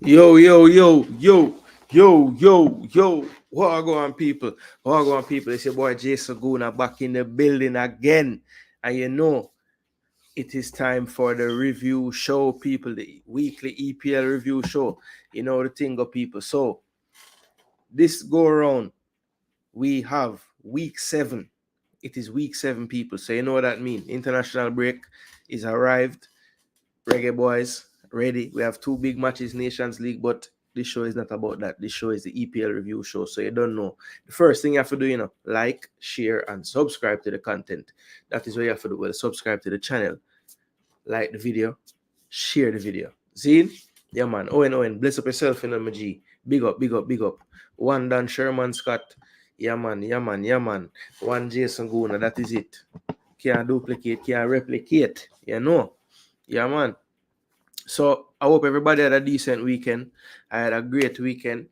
Yo, yo, yo, yo, yo, yo, yo. What are going on, people? What are going on, people? It's your boy Jason Gooner back in the building again. And you know, it is time for the review show, people, the weekly EPL review show. You know the thing, of people. So, this go around, we have week 7. It is week 7, people. So, you know what that means. International break is arrived. Reggae boys, ready. We have 2 big matches, Nations League, but this show is not about that. This show is the EPL review show. So you don't know. The first thing you have to do, like, share, and subscribe to the content. That is what you have to do. Well, subscribe to the channel, like the video, share the video. See? Yeah, man. Owen, bless up yourself, my G. Big up, big up, big up. One Dan Sherman Scott. Yeah, man, yeah, man, yeah, man. One Jason Guna. That is it. Can't duplicate, can't replicate. Yeah, man. So I hope everybody had a decent weekend. I had a great weekend.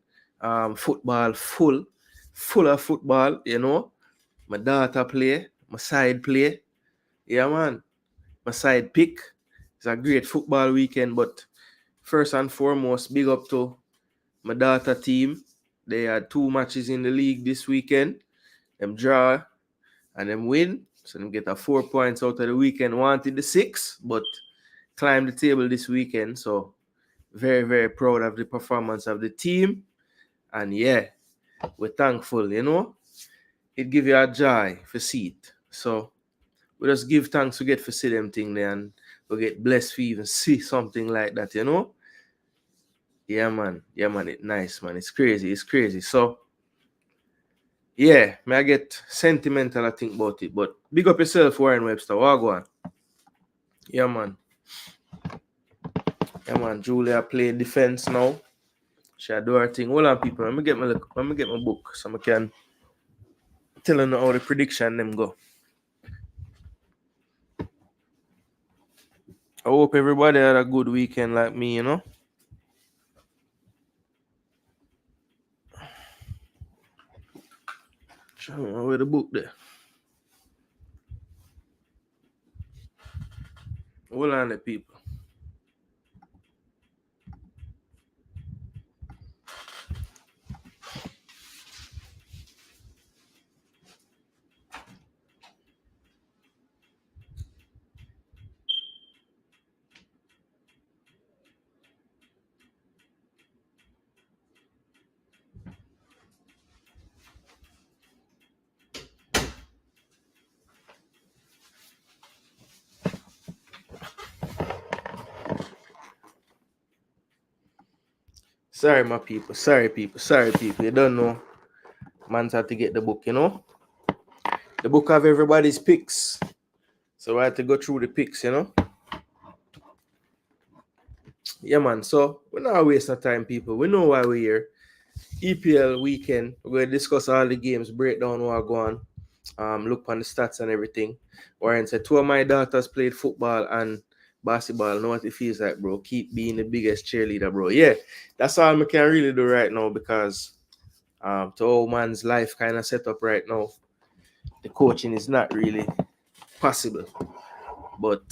Football full of football. My daughter play, my side play. Yeah, man. My side pick. It's a great football weekend. But first and foremost, big up to my daughter team. They had 2 matches in the league this weekend. Them draw and them win. So them get a 4 points out of the weekend. Wanted the 6, but climbed the table this weekend. So very, very proud of the performance of the team. And yeah, we're thankful, It give you a joy for see it. So we just give thanks to get for see them thing there, and we get blessed for even see something like that, Yeah, man. Yeah, man. It's nice, man. It's crazy. It's crazy. So yeah, may I get sentimental, I think, about it. But big up yourself, Warren Webster. Wagwan. Yeah, man. Yeah, man. Julia play defense now. She do her thing. Hold on, people. Let me get my book so I can tell them how the prediction them go. I hope everybody had a good weekend like me, Show me where the book there. Hold on, the people. Sorry, my people. Sorry, people. Sorry, people. You don't know. Man's had to get the book, The book have everybody's picks. So I had to go through the picks, Yeah, man. So we're not wasting time, people. We know why we're here. EPL weekend. We're gonna discuss all the games, break down what going on, look on the stats and everything. Warren said 2 of my daughters played football and basketball. Know what it feels like, bro. Keep being the biggest cheerleader, bro. Yeah, that's all I can really do right now because to old man's life kind of set up right now. The coaching is not really possible. But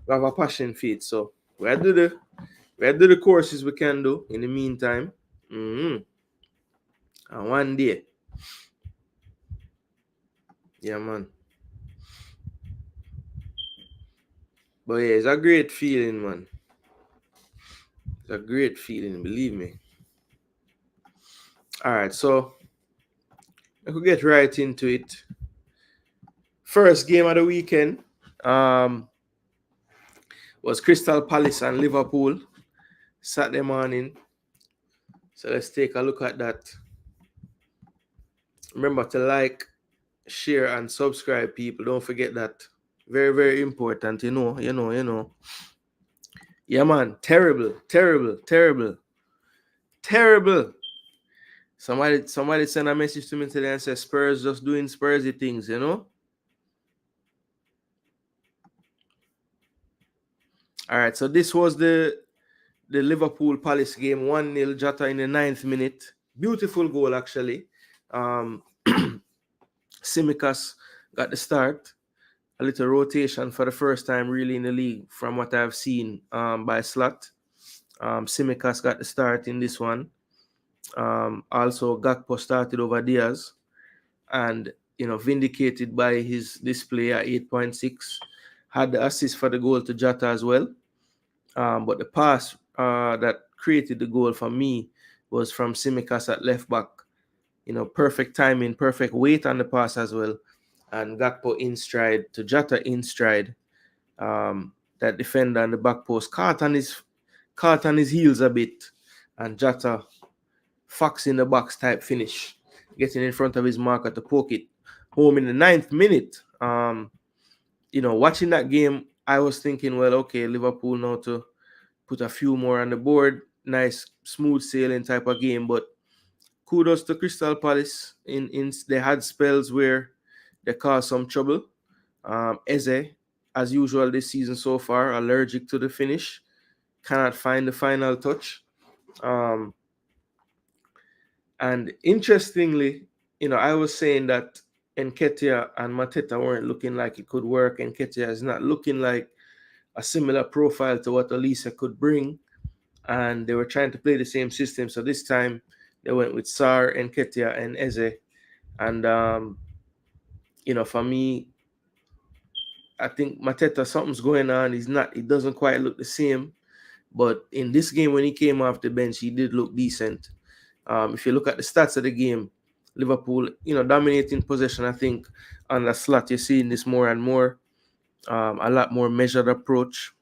we have a passion for it. So we do the courses we can do in the meantime. And one day. Yeah, man. But yeah, it's a great feeling, man. It's a great feeling, believe me. Alright, so I could get right into it. First game of the weekend was Crystal Palace and Liverpool Saturday morning. So let's take a look at that. Remember to like, share, and subscribe, people. Don't forget that. Very, very important, Yeah, man. Terrible. Somebody sent a message to me today and said Spurs just doing Spursy things, All right, so this was the Liverpool Palace game, 1-0, Jota in the 9th minute. Beautiful goal, actually. Simicas got the start. A little rotation for the first time really in the league from what I've seen by Slot. Tsimikas got the start in this one. Also, Gakpo started over Diaz, and vindicated by his display at 8.6. Had the assist for the goal to Jota as well. But the pass that created the goal for me was from Tsimikas at left back. Perfect timing, perfect weight on the pass as well. And Gakpo in stride to Jota in stride. That defender on the back post caught on his heels a bit, and Jota fox in the box type finish, getting in front of his marker to poke it home in the 9th minute. Watching that game, I was thinking, well, okay, Liverpool now to put a few more on the board. Nice, smooth sailing type of game. But kudos to Crystal Palace. They had spells where they caused some trouble. Eze, as usual this season so far, allergic to the finish. Cannot find the final touch. And interestingly, I was saying that Nketiah and Mateta weren't looking like it could work. Nketiah is not looking like a similar profile to what Olise could bring. And they were trying to play the same system. So this time they went with Sarr, Nketiah, and Eze. And, for me, I think Mateta, something's going on. It doesn't quite look the same. But in this game, when he came off the bench, he did look decent. If you look at the stats of the game, Liverpool, dominating possession, I think on the slot, you're seeing this more and more. A lot more measured approach.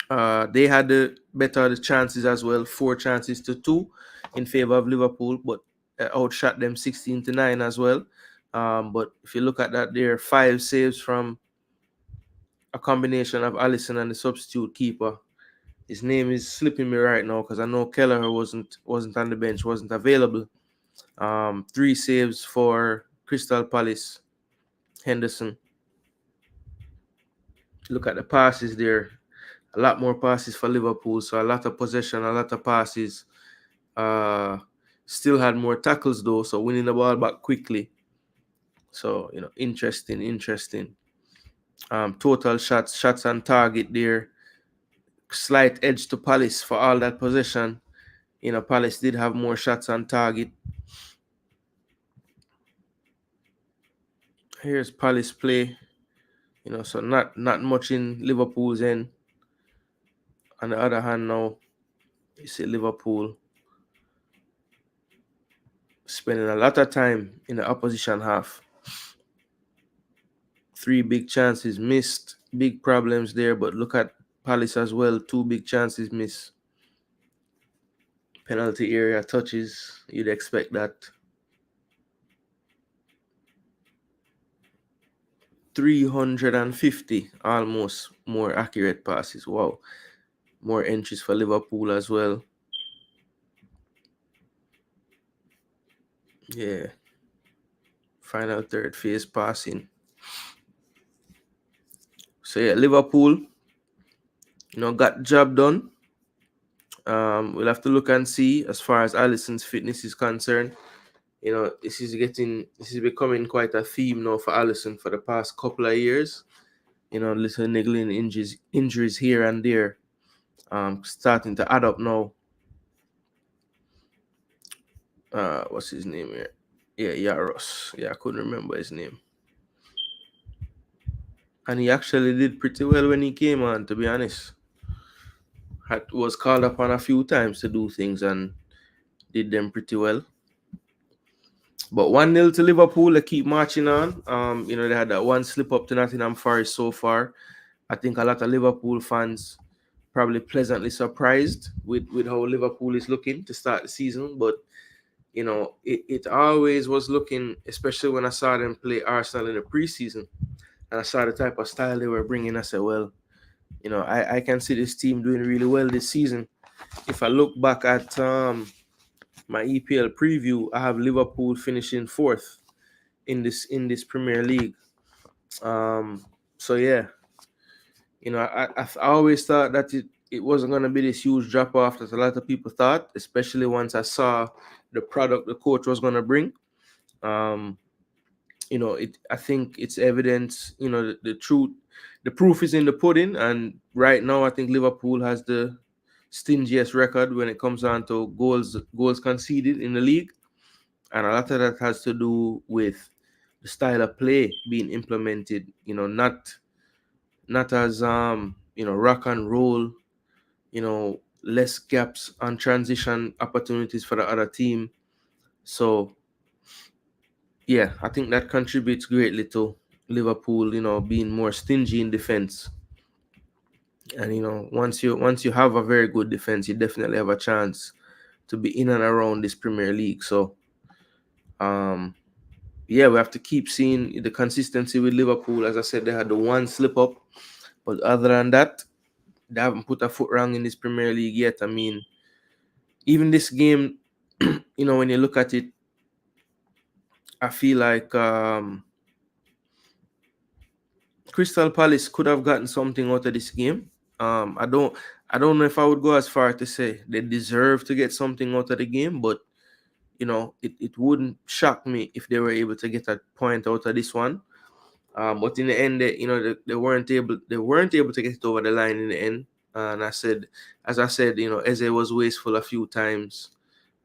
They had the chances as well, 4 chances to 2 in favor of Liverpool, but outshot them 16-9 as well. But if you look at that, there are 5 saves from a combination of Alisson and the substitute keeper. His name is slipping me right now because I know Kelleher wasn't on the bench, wasn't available. 3 saves for Crystal Palace. Henderson. Look at the passes there. A lot more passes for Liverpool. So a lot of possession, a lot of passes. Still had more tackles though. So winning the ball back quickly. So, interesting. Total shots on target there. Slight edge to Palace for all that possession. Palace did have more shots on target. Here's Palace play. So not much in Liverpool's end. On the other hand, now you see Liverpool spending a lot of time in the opposition half. 3 big chances missed, big problems there. But look at Palace as well. 2 big chances missed. Penalty area touches. You'd expect that. 350 almost more accurate passes. Wow. More entries for Liverpool as well. Yeah. Final third phase passing. So yeah, Liverpool, got the job done. We'll have to look and see as far as Alisson's fitness is concerned. This is becoming quite a theme now for Alisson for the past couple of years. Little niggling injuries here and there, starting to add up now. What's his name here? Yeah, Yaros. Yeah, I couldn't remember his name. And he actually did pretty well when he came on, to be honest. Was called upon a few times to do things and did them pretty well. But 1-0 to Liverpool, they keep marching on. They had that one slip up to Nottingham Forest so far. I think a lot of Liverpool fans probably pleasantly surprised with how Liverpool is looking to start the season. But, it always was looking, especially when I saw them play Arsenal in the preseason, and I saw the type of style they were bringing. I said, well, I can see this team doing really well this season. If I look back at my EPL preview, I have Liverpool finishing 4th in this Premier League. So yeah, I always thought that it wasn't going to be this huge drop off that a lot of people thought, especially once I saw the product the coach was going to bring. I think it's evident. The proof is in the pudding, and right now I think Liverpool has the stingiest record when it comes down to goals conceded in the league, and a lot of that has to do with the style of play being implemented. Not as rock and roll. Less gaps and transition opportunities for the other team. So yeah, I think that contributes greatly to Liverpool, being more stingy in defense. And once you have a very good defense, you definitely have a chance to be in and around this Premier League. So yeah, we have to keep seeing the consistency with Liverpool. As I said, they had the one slip up, but other than that, they haven't put a foot wrong in this Premier League yet. I mean, even this game, when you look at it, I feel like Crystal Palace could have gotten something out of this game. I don't know if I would go as far to say they deserve to get something out of the game, but it wouldn't shock me if they were able to get a point out of this one. But in the end, they weren't able to get it over the line in the end. And as I said, Eze was wasteful a few times.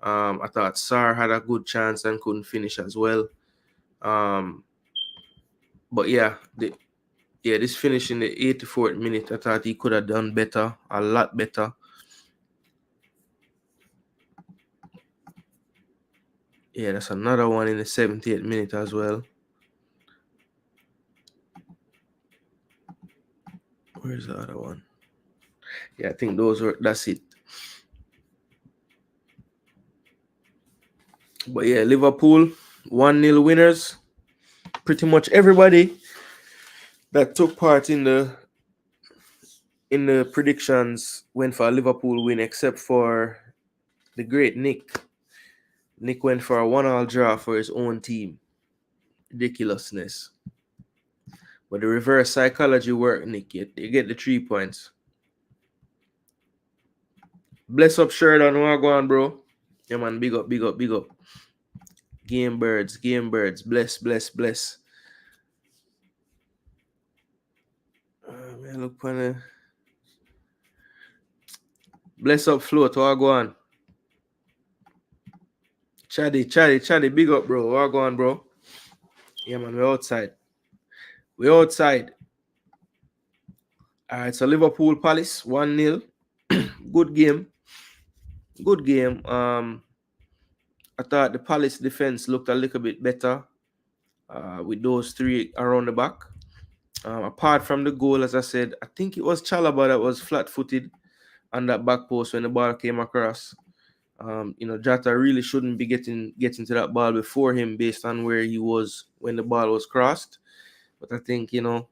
I thought Sarr had a good chance and couldn't finish as well. But yeah, this finish in the 84th minute, I thought he could have done better, a lot better. Yeah, that's another one in the 78th minute as well. Where's the other one? Yeah, I think that's it. But yeah, Liverpool 1-0 winners. Pretty much everybody that took part in the predictions went for a Liverpool win, except for the great Nick. Nick went for a 1-1 draw for his own team. Ridiculousness. But the reverse psychology worked, Nick. You get the 3 points. Bless up Sheridan, what go on, bro? Yeah, man, big up. Game birds. Bless. Man, look for the bless up float, what go on? Chaddy, big up, bro. What go on, bro? Yeah, man, we're outside. All right, so Liverpool Palace 1-0. Good game. I thought the Palace defense looked a little bit better with those three around the back. Apart from the goal, as I said, I think it was Chalobah that was flat-footed on that back post when the ball came across. Jota really shouldn't be getting to that ball before him based on where he was when the ball was crossed. But I think, you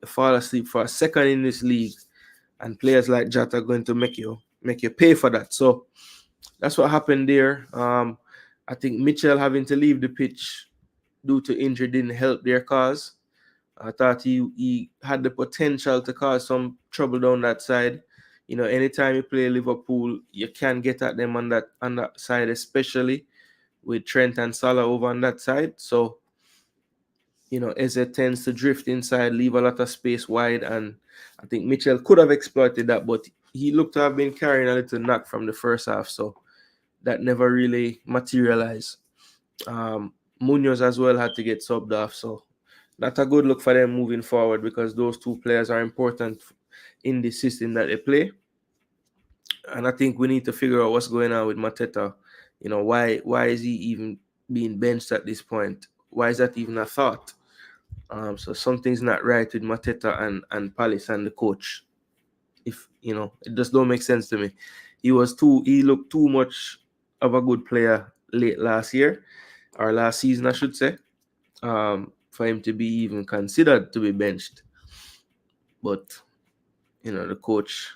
fall asleep for a second in this league, and players like Jota are going to make you pay for that. So that's what happened there. I think Mitchell having to leave the pitch due to injury didn't help their cause. I thought he had the potential to cause some trouble down that side. Anytime you play Liverpool, you can get at them on that side, especially with Trent and Salah over on that side. So, Eze tends to drift inside, leave a lot of space wide, and I think Mitchell could have exploited that, but he looked to have been carrying a little knock from the first half, so that never really materialized. Munoz as well had to get subbed off, so not a good look for them moving forward, because those two players are important in the system that they play. And I think we need to figure out what's going on with Mateta. Why is he even being benched at this point? Why is that even a thought? So something's not right with Mateta and Palace and the coach. If it just don't make sense to me. He looked too much of a good player late last year, or last season, I should say, for him to be even considered to be benched. But the coach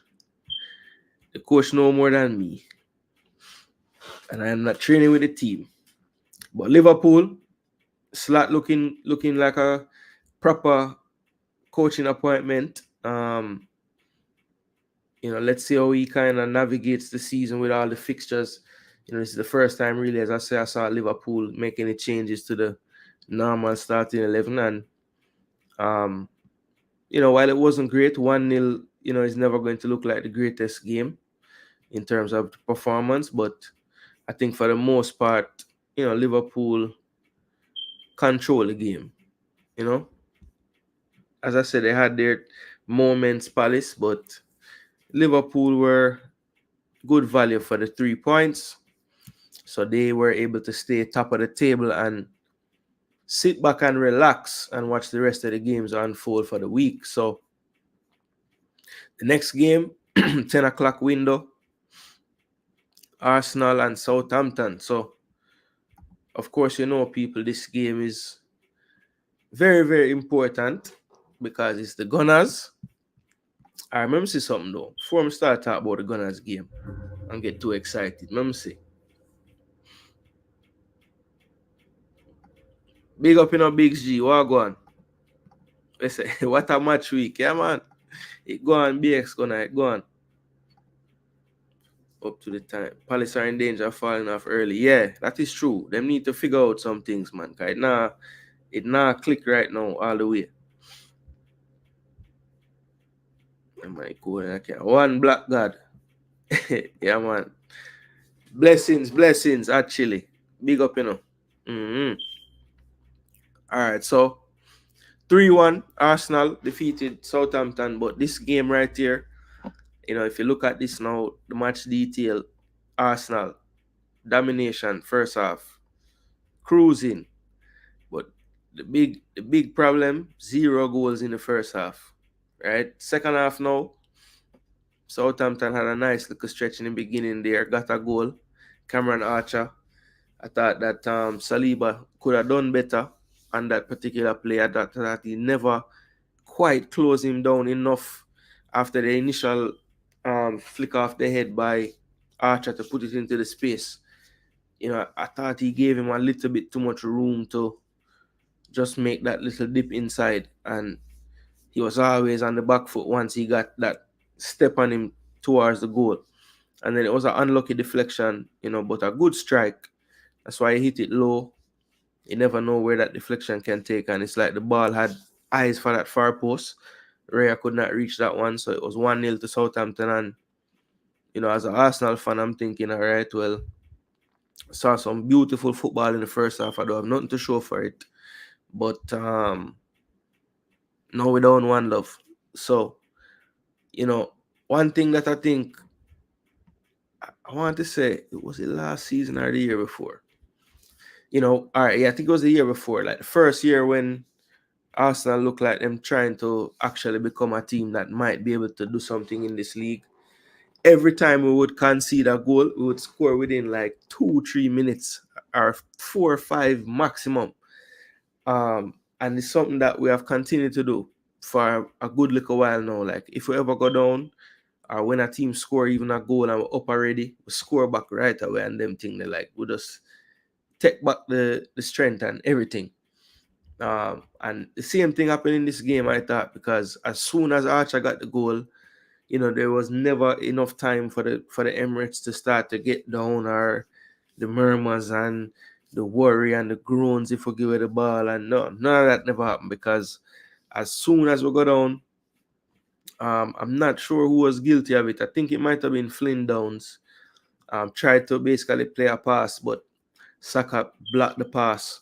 know more than me, and I am not training with the team. But Liverpool, Slot looking like a proper coaching appointment. Let's see how he kind of navigates the season with all the fixtures. This is the first time, really, as I say, I saw Liverpool make any changes to the normal starting 11. And, while it wasn't great, 1-0, is never going to look like the greatest game. in terms of performance, but I think for the most part, Liverpool control the game. As I said, they had their moments, Palace, but Liverpool were good value for the 3 points. So they were able to stay top of the table and sit back and relax and watch the rest of the games unfold for the week. So the next game, 10 o'clock window, Arsenal and Southampton. So, of course, people, this game is very, very important because it's the Gunners. I remember see something though. Before we start talking about the Gunners game and get too excited, remember see. Big up in a Big G, what go on? Say, what a match week, yeah man. It go on, BX gonna it go on. Up to the time. Palace are in danger of falling off early. Yeah, that is true. Them need to figure out some things, man. Cause it now click right now all the way. I might go and I can. One black god. Yeah, man. Blessings, actually. Big up, Mm-hmm. All right, so 3-1, Arsenal defeated Southampton. But this game right here, if you look at this now, the match detail, Arsenal, domination, first half, cruising. But the big problem, 0 goals in the first half. Right? Second half now, Southampton had a nice little stretch in the beginning there, got a goal. Cameron Archer. I thought that Saliba could have done better on that particular play. I thought that he never quite closed him down enough after the initial flick off the head by Archer to put it into the space. I thought he gave him a little bit too much room to just make that little dip inside, and he was always on the back foot once he got that step on him towards the goal. And then it was an unlucky deflection, but a good strike. That's why he hit it low. You never know where that deflection can take, and it's like the ball had eyes for that far post. Raya could not reach that one, so it was 1-0 to Southampton. And as an Arsenal fan, I'm thinking, all right, well, saw some beautiful football in the first half. I don't have nothing to show for it, but now we don't want love. So, one thing that I think I want to say, it was it last season or the year before. All right, yeah, I think it was the year before, like the first year when Arsenal looked like them trying to actually become a team that might be able to do something in this league. Every time we would concede a goal, we would score within like 2-3 minutes or 4 or 5 maximum. And it's something that we have continued to do for a good little while now. Like if we ever go down or when a team score even a goal and we're up already, we score back right away, and them thing they like we just take back the strength and everything. And the same thing happened in this game, I thought, because as soon as Archer got the goal, there was never enough time for the Emirates to start to get down, or the murmurs and the worry and the groans if we give it the ball, and none of that never happened, because as soon as we go down, I'm not sure who was guilty of it. I think it might have been Flynn Downs. Tried to basically play a pass, but Saka blocked the pass.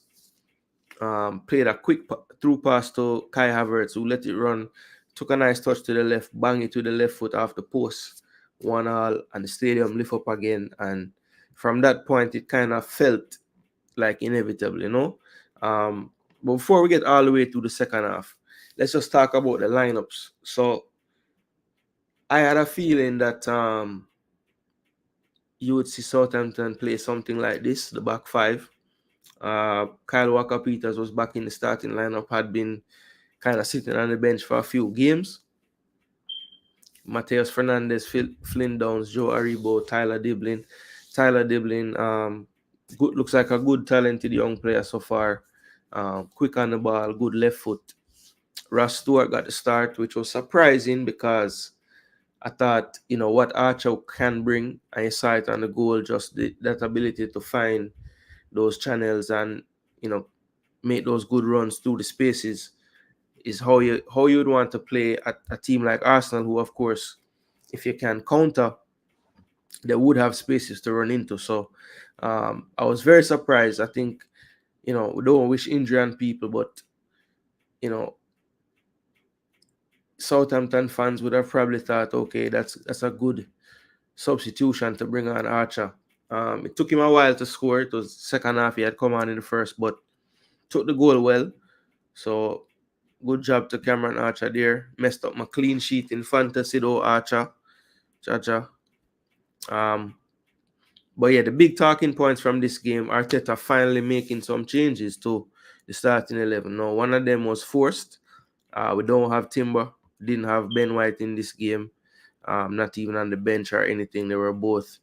Played a quick through pass to Kai Havertz, who let it run, took a nice touch to the left, bang it to the left foot off the post, 1-1, and the stadium lift up again. And from that point, it kind of felt like inevitable, But before we get all the way to the second half, let's just talk about the lineups. So I had a feeling that you would see Southampton play something like this, the back five. Kyle Walker-Peters was back in the starting lineup, had been kind of sitting on the bench for a few games. Mateus Fernandes, Flynn Downs, Joe Aribo, Tyler Diblin. Good, looks like a good, talented young player so far. Quick on the ball, good left foot. Ross Stewart got the start, which was surprising because I thought, what Archer can bring, and you saw it on the goal, just that ability to find those channels and, make those good runs through the spaces is how you'd want to play at a team like Arsenal, who, of course, if you can counter, they would have spaces to run into. So I was very surprised. I think, we don't wish injury on people, but, Southampton fans would have probably thought, okay, that's a good substitution to bring on Archer. It took him a while to score. It was second half he had come on in the first, but took the goal well. So good job to Cameron Archer there. Messed up my clean sheet in fantasy though, Archer. Jaja. But yeah, the big talking points from this game, Arteta finally making some changes to the starting 11. Now, one of them was forced. We don't have Timber, didn't have Ben White in this game, not even on the bench or anything. They were both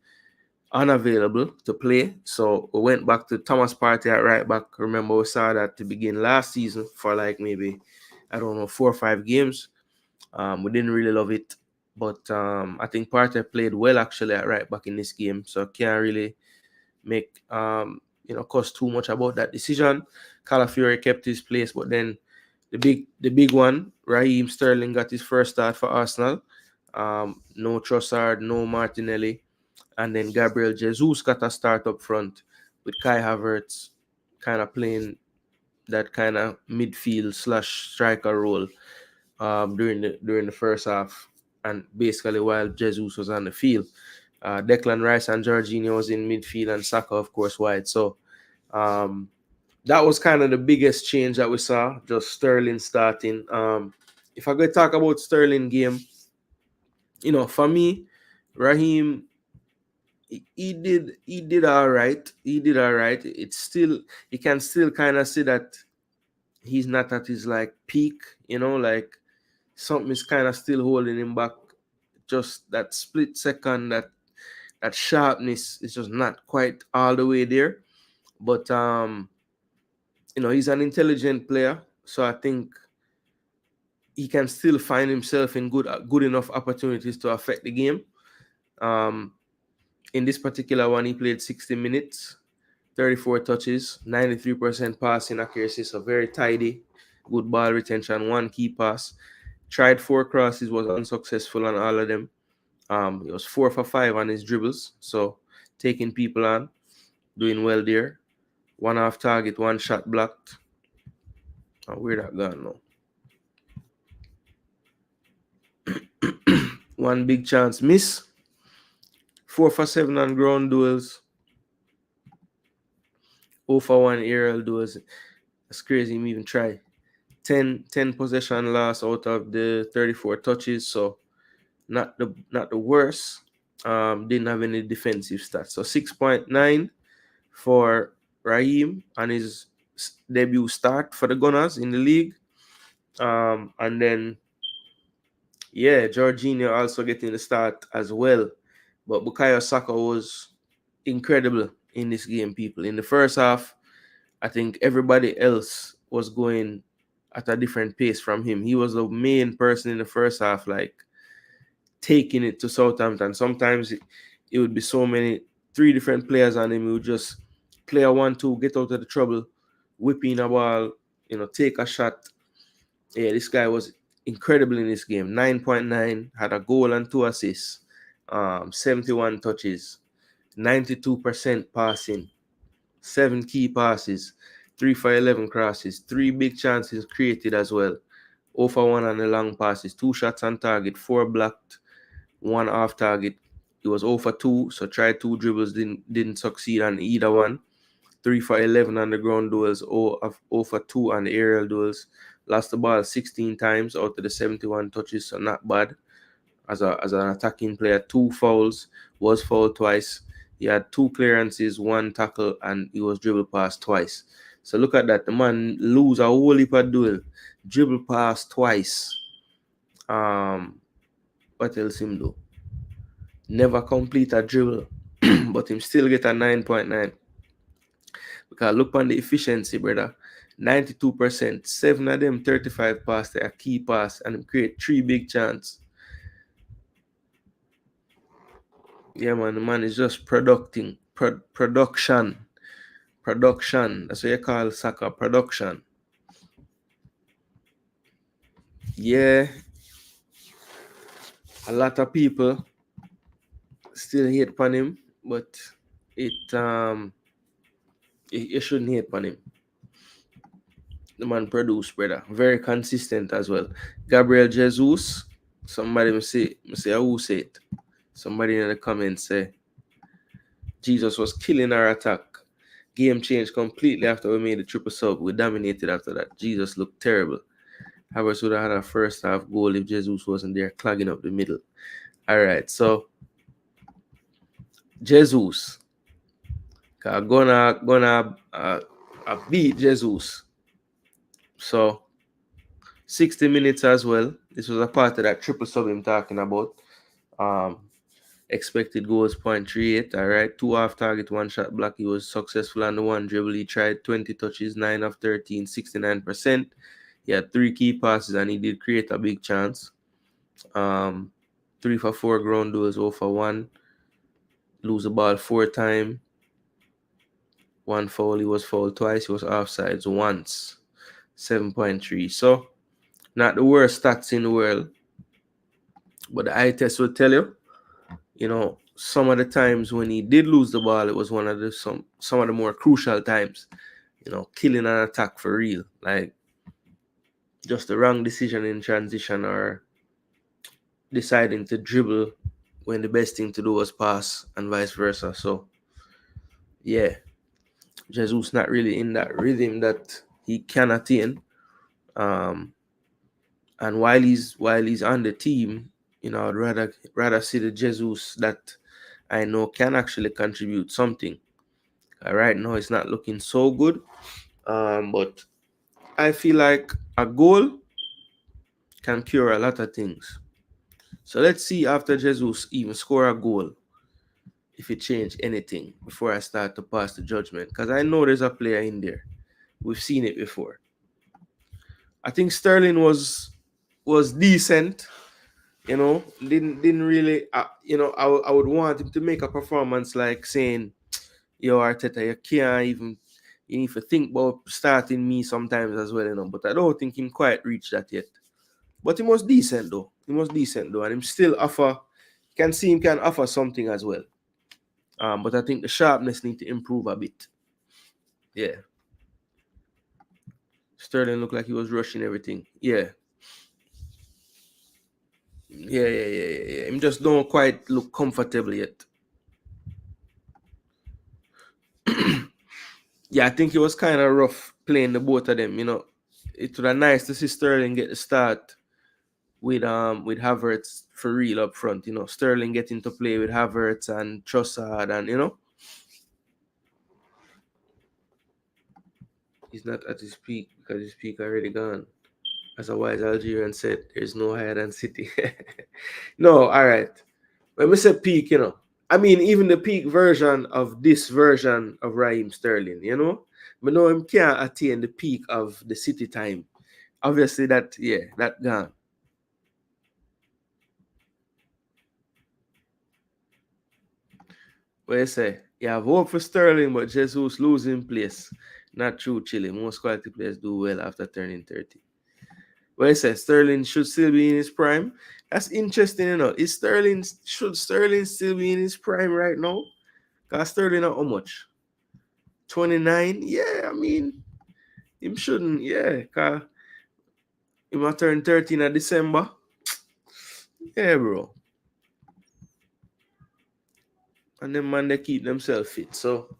unavailable to play. So we went back to Thomas Partey at right back. Remember, we saw that to begin last season for like maybe, 4 or 5 games. We didn't really love it. But I think Partey played well actually at right back in this game. So can't really make cause too much about that decision. Calafiori kept his place, but then the big one, Raheem Sterling got his first start for Arsenal. No Trossard, no Martinelli, and then Gabriel Jesus got a start up front with Kai Havertz kind of playing that kind of midfield / striker role during the first half, and basically while Jesus was on the field. Declan Rice and Jorginho was in midfield, and Saka, of course, wide. So that was kind of the biggest change that we saw, just Sterling starting. If I go talk about Sterling game, for me, Raheem, he did all right. He did all right. It's still, you can still kind of see that he's not at his like peak, like something is kind of still holding him back. Just that split second, that sharpness is just not quite all the way there. But he's an intelligent player, so I think he can still find himself in good enough opportunities to affect the game. In this particular one, he played 60 minutes, 34 touches, 93% passing accuracy, so very tidy, good ball retention, 1 key pass. Tried 4 crosses, was unsuccessful on all of them. He was 4 for 5 on his dribbles, so taking people on, doing well there. 1 off target, 1 shot blocked. Where that gone now? 1 big chance miss. 4 for 7 on ground duels. 0 for 1 aerial duels. That's crazy. Him even try. 10 possession loss out of the 34 touches, so not the worst. Didn't have any defensive stats. So 6.9 for Raheem on his debut start for the Gunners in the league. And then, yeah, Jorginho also getting the start as well. But Bukayo Saka was incredible in this game, people. In the first half, I think everybody else was going at a different pace from him. He was the main person in the first half, like taking it to Southampton. Sometimes it would be so many, 3 different players on him. He would just play a 1-2, get out of the trouble, whip in a ball, take a shot. Yeah, this guy was incredible in this game. 9.9, had a goal and 2 assists, 71 touches, 92% passing, 7 key passes, 3 for 11 crosses, 3 big chances created as well. 0 for 1 on the long passes, 2 shots on target, 4 blocked, 1 off target. He was 0 for 2, so tried 2 dribbles, didn't succeed on either one. 3 for 11 on the ground duels, 0 for 2 on the aerial duels. Lost the ball 16 times out of the 71 touches, so not bad. As an attacking player, 2 fouls, was fouled twice. He had 2 clearances, 1 tackle, and he was dribble past twice. So look at that. The man lose a whole heap of duel, dribble past twice. What else him do? Never complete a dribble, but him still get a 9.9. Because look on the efficiency, brother. 92%, 7 of them 35 pass, they are key pass, and create 3 big chance. Yeah, man, the man is just production. That's what you call Saka, production. Yeah, a lot of people still hate upon him, but you shouldn't hate upon him. The man produced, brother. Very consistent as well. Gabriel Jesus. Somebody will say who say it? Somebody in the comments say Jesus was killing our attack. Game changed completely after we made the triple sub. We dominated after that. Jesus looked terrible. Havertz would have had a first half goal if Jesus wasn't there clogging up the middle. All right, so Jesus gonna beat Jesus. So 60 minutes as well. This was a part of that triple sub I'm talking about. Expected goals 0.38. All right, 2 off target, 1 shot block. He was successful on the 1 dribble. He tried 20 touches, 9 of 13, 69%. He had 3 key passes and he did create a big chance. 3 for 4 ground duels, 0 for 1. Lose the ball 4 times. 1 foul. He was fouled twice. He was offsides once. 7.3. So, not the worst stats in the world. But the eye test will tell you, some of the times when he did lose the ball, it was one of the some of the more crucial times. Killing an attack for real. Like, just the wrong decision in transition or deciding to dribble when the best thing to do was pass and vice versa. So, yeah, Jesus not really in that rhythm that he can attain. And while he's on the team, I'd rather see the Jesus that I know can actually contribute something. Right now, it's not looking so good. But I feel like a goal can cure a lot of things. So let's see after Jesus even score a goal, if it changed anything before I start to pass the judgment. Because I know there's a player in there. We've seen it before. I think Sterling was decent. Didn't really. I would want him to make a performance like saying, "Yo, Arteta, you need to think about starting me sometimes as well, But I don't think him quite reached that yet. But he was decent though. And him still offer. Can see him can offer something as well. But I think the sharpness need to improve a bit. Yeah. Sterling looked like he was rushing everything. Yeah. Yeah. Him just don't quite look comfortable yet. Yeah, I think it was kind of rough playing the both of them. It would have nice to see Sterling get the start with Havertz for real up front. Sterling getting to play with Havertz and Trossard, and he's not at his peak because his peak already gone. As a wise Algerian said, there's no higher than City. No, all right. When we say peak, I mean even the peak version of this version of Raheem Sterling, but no, him can't attain the peak of the City time. Obviously, that gone. What you say? You have hope for Sterling, but Jesus losing place. Not true, Chile. Most quality players do well after turning 30. What you say? Sterling should still be in his prime. That's interesting, should Sterling still be in his prime right now? Because Sterling not how much? 29? Yeah, I mean, him shouldn't, yeah. Because he might turn 13 in December. Yeah, bro. And them man, they keep themselves fit. So,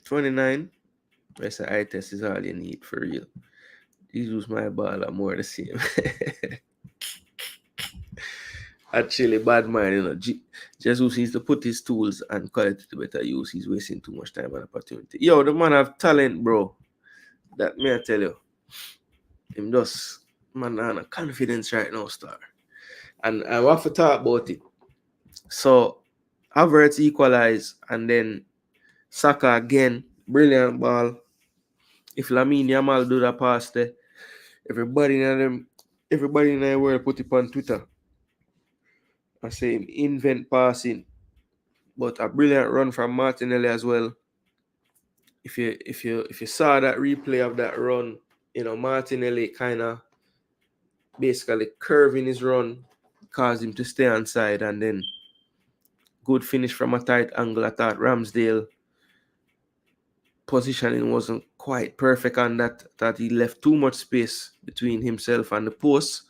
29, that's an eye test is all you need for real. Jesus my ball are more the same. Actually, bad man, Jesus needs to put his tools and quality to better use. He's wasting too much time and opportunity. Yo, the man have talent, bro. That may I tell you. Him just, man, on a confidence right now, star. And I want to talk about it. So, Havertz equalize, and then Saka again, brilliant ball. If Lamine Yamal do that pass there, everybody in the world put it on Twitter. I say him invent passing, but a brilliant run from Martinelli as well. If you saw that replay of that run, Martinelli kind of basically curving his run caused him to stay on side, and then good finish from a tight angle. I thought Ramsdale positioning wasn't quite perfect on that he left too much space between himself and the post,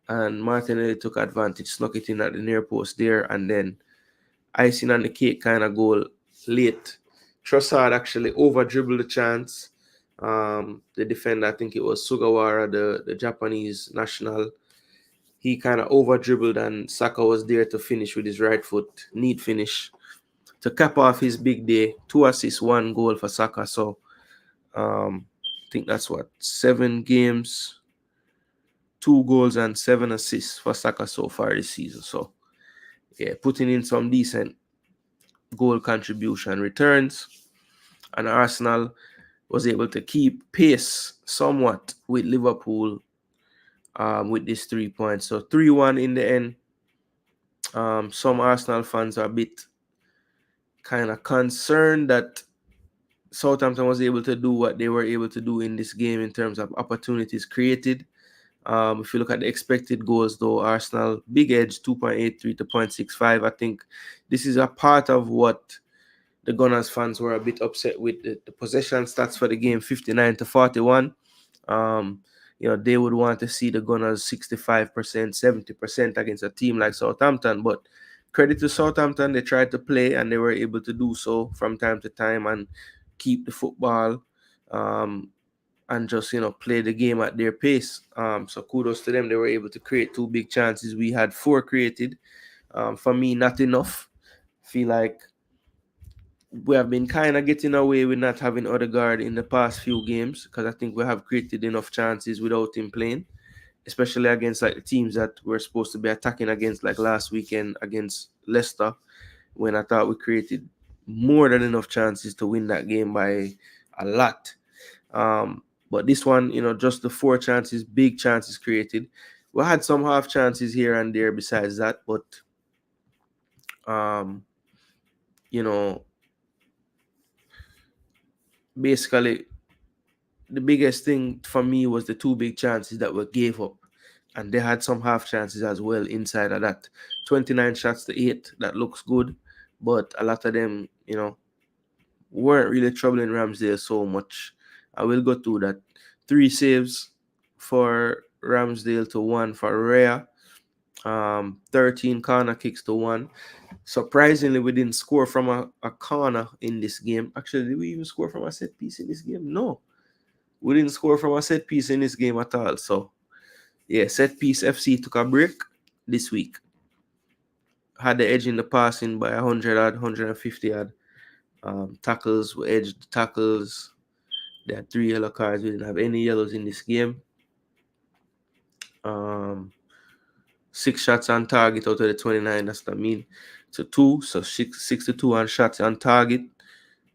and Martinelli took advantage, snuck it in at the near post there, and then icing on the cake kind of goal late. Trossard actually over dribbled the chance. The defender, I think it was Sugawara, the Japanese national, he kind of over dribbled, and Saka was there to finish with his right foot. Neat finish to cap off his big day. 2 assists, 1 goal for Saka. So I think that's what, 7 games, 2 goals and 7 assists for Saka so far this season. So yeah, putting in some decent goal contribution returns, and Arsenal was able to keep pace somewhat with Liverpool with these 3 points. So 3-1 in the end. Some Arsenal fans are a bit kind of concerned that Southampton was able to do what they were able to do in this game in terms of opportunities created. If you look at the expected goals, though, Arsenal big edge 2.83 to 0.65. I think this is a part of what the Gunners fans were a bit upset with. The possession stats for the game 59 to 41. They would want to see the Gunners 65%, 70% against a team like Southampton. But credit to Southampton, they tried to play and they were able to do so from time to time and keep the football and just, play the game at their pace. So kudos to them. They were able to create 2 big chances. We had 4 created. For me, not enough. Feel like we have been kind of getting away with not having Odegaard in the past few games, because I think we have created enough chances without him playing, especially against like the teams that we're supposed to be attacking against, like last weekend against Leicester, when I thought we created more than enough chances to win that game by a lot. But this one, just the 4 chances, big chances created. We had some half chances here and there besides that, but basically the biggest thing for me was the 2 big chances that we gave up, and they had some half chances as well inside of that. 29 shots to 8, that looks good, but a lot of them weren't really troubling Ramsdale so much. I will go through that. 3 saves for Ramsdale to 1 for Raya. 13 corner kicks to 1. Surprisingly, we didn't score from a corner in this game. Actually, did we even score from a set piece in this game? No. We didn't score from a set piece in this game at all. So, yeah, set piece FC took a break this week. Had the edge in the passing by 100 odd, 150 odd. Tackles, we edged tackles. They had 3 yellow cards. We didn't have any yellows in this game. 6 shots on target out of the 29. That's what I mean. So 2. So 62 on shots on target.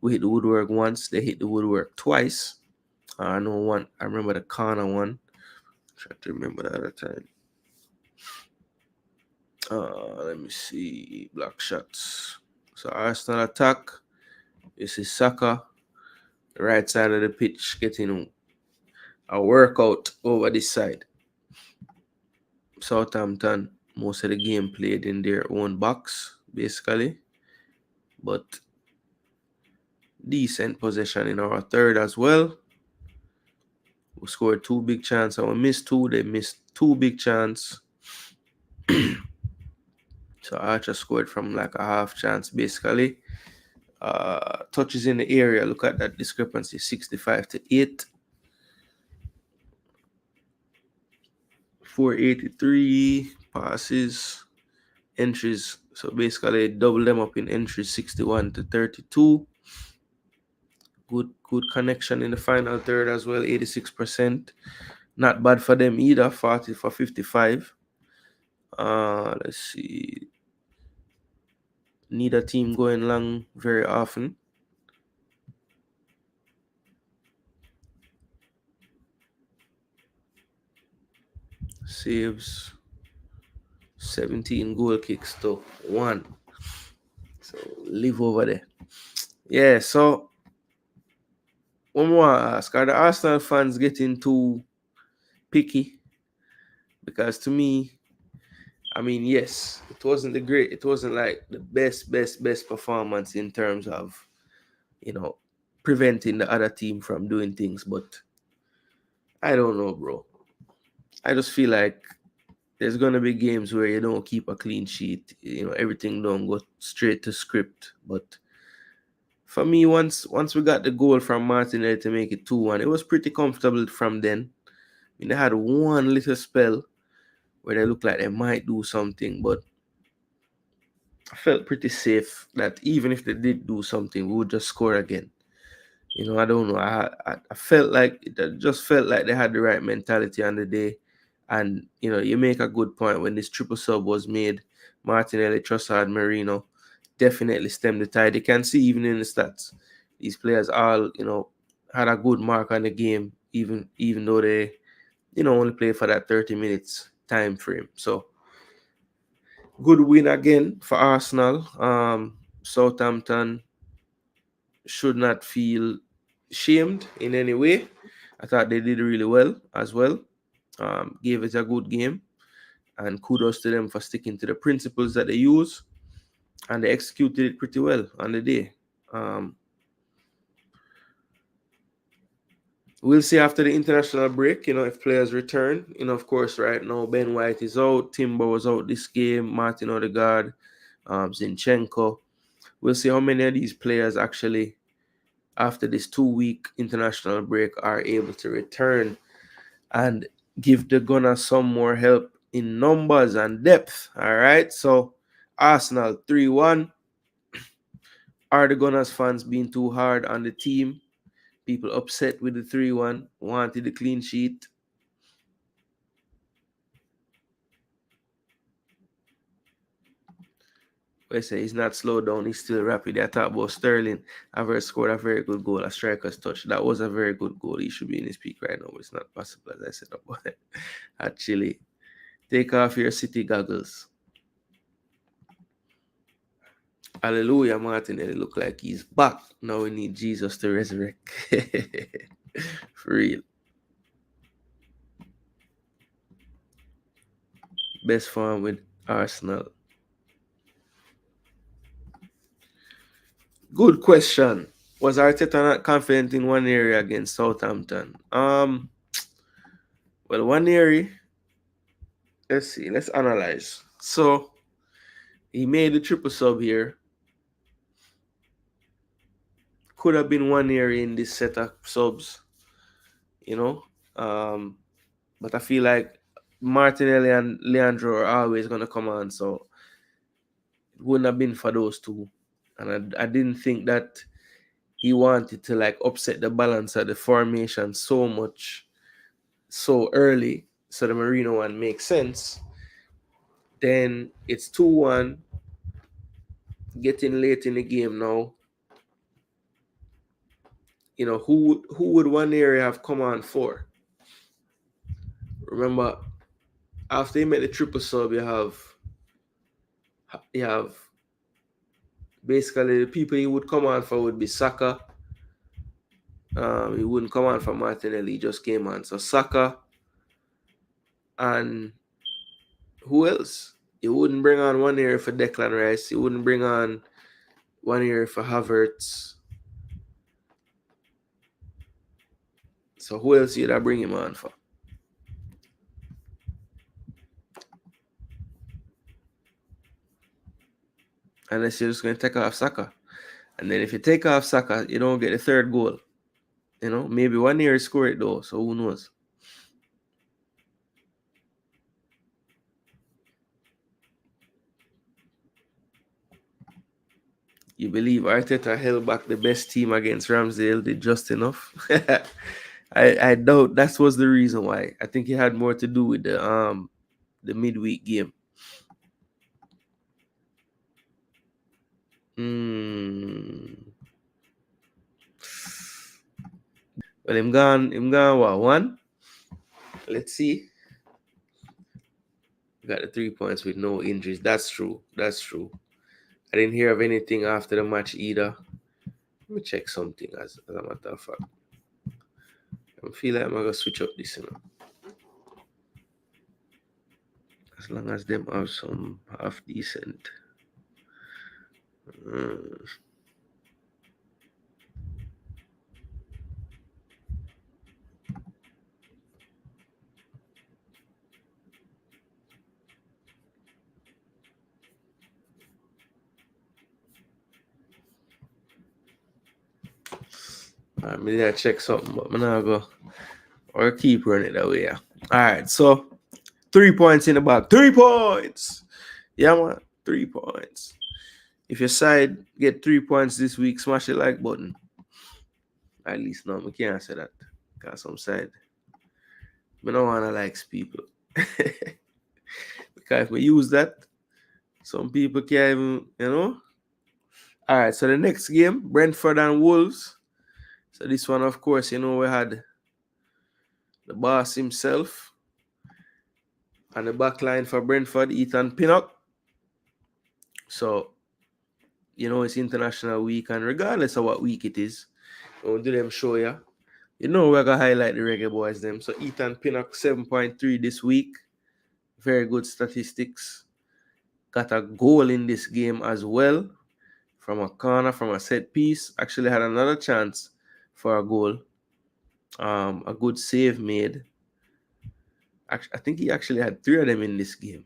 We hit the woodwork once. They hit the woodwork twice. I know one. I remember the corner one. I'm trying to remember the other time. Let me see. Block shots. So Arsenal attack. This is Saka. The right side of the pitch getting a workout over this side. Southampton, most of the game played in their own box, basically. But decent possession in our third as well. We scored 2 big chances. We missed 2. They missed 2 big chances. So Archer scored from like a half chance, basically. Touches in the area. Look at that discrepancy. 65 to 8. 483 passes. Entries. So basically double them up in entries. 61 to 32. Good connection in the final third as well. 86%. Not bad for them either. 40 for 55. Let's see. Need a team going long very often. Saves. 17 goal kicks to 1. So live over there. Yeah, so one more ask. Are the Arsenal fans getting too picky? Because to me, I mean, yes, it wasn't it wasn't like the best performance in terms of, preventing the other team from doing things. But I don't know, bro. I just feel like there's gonna be games where you don't keep a clean sheet. Everything don't go straight to script. But for me, once we got the goal from Martinelli to make it 2-1, it was pretty comfortable from then. I mean, they had one little spell where they looked like they might do something, but I felt pretty safe that even if they did do something, we would just score again. I don't know. I felt like it just felt like they had the right mentality on the day. And you make a good point when this triple sub was made. Martinelli, Trossard, Marino definitely stemmed the tide. You can see even in the stats, these players all had a good mark on the game, even though they only played for that 30 minutes time frame. So good win again for Arsenal. Southampton should not feel shamed in any way. I thought they did really well as well. Gave it a good game, and kudos to them for sticking to the principles that they use, and they executed it pretty well on the day. We'll see after the international break, if players return. Of course, right now Ben White is out, Timber was out this game, Martin Odegaard, Zinchenko. We'll see how many of these players actually, after this 2-week international break, are able to return and give the Gunners some more help in numbers and depth. All right. So Arsenal 3-1. Are the Gunners fans being too hard on the team? People upset with the 3-1, wanted the clean sheet. I say he's not slowed down, he's still rapid. I talk about Sterling. I've scored a very good goal, a striker's touch. That was a very good goal. He should be in his peak right now, but it's not possible, as I said about it. Actually, take off your City goggles. Hallelujah, Martinelli look like he's back. Now we need Jesus to resurrect. For real. Best form with Arsenal. Good question. Was Arteta not confident in one area against Southampton? Well, one area. Let's see. Let's analyze. So he made the triple sub here. Could have been one area in this set of subs, but I feel like Martinelli and Leandro are always gonna come on, so it wouldn't have been for those two. And I didn't think that he wanted to like upset the balance of the formation so much so early, so the Marino one makes sense. Then it's 2-1, getting late in the game now. Who would one area have come on for? Remember, after he made the triple sub, you have basically the people he would come on for would be Saka. He wouldn't come on for Martinelli, he just came on. So Saka and who else? He wouldn't bring on one area for Declan Rice. He wouldn't bring on one area for Havertz. So who else you'd I bring him on for? Unless you're just going to take off Saka. And then if you take off Saka, you don't get the third goal. Maybe one year score it though, so who knows? You believe Arteta held back the best team against Ramsdale did just enough? I doubt that was the reason why. I think it had more to do with the midweek game. Well, him gone what, one? Let's see. Got the 3 points with no injuries. That's true. I didn't hear of anything after the match either. Let me check something as a matter of fact. I feel like I'm gonna switch up this, as long as them have some half decent. I mean, I check something, but I'm not go or keep running it that way. Yeah. All right, so 3 points in the bag. 3 points. Yeah, man. 3 points. If your side get 3 points this week, smash the like button. At least no, I can't say that. Because some side, I don't want to like people. Because if we use that, some people can't even, you know. All right, so the next game, Brentford and Wolves. So this one, of course, you know, we had the boss himself on the back line for Brentford, Ethan Pinnock. So, you know, it's International Week, and regardless of what week it is, we'll do them show you. You know, we're going to highlight the reggae boys them. So Ethan Pinnock, 7.3 this week. Very good statistics. Got a goal in this game as well. From a corner, from a set piece. Actually had another chance for a goal. A good save made. I think he actually had 3 of them in this game.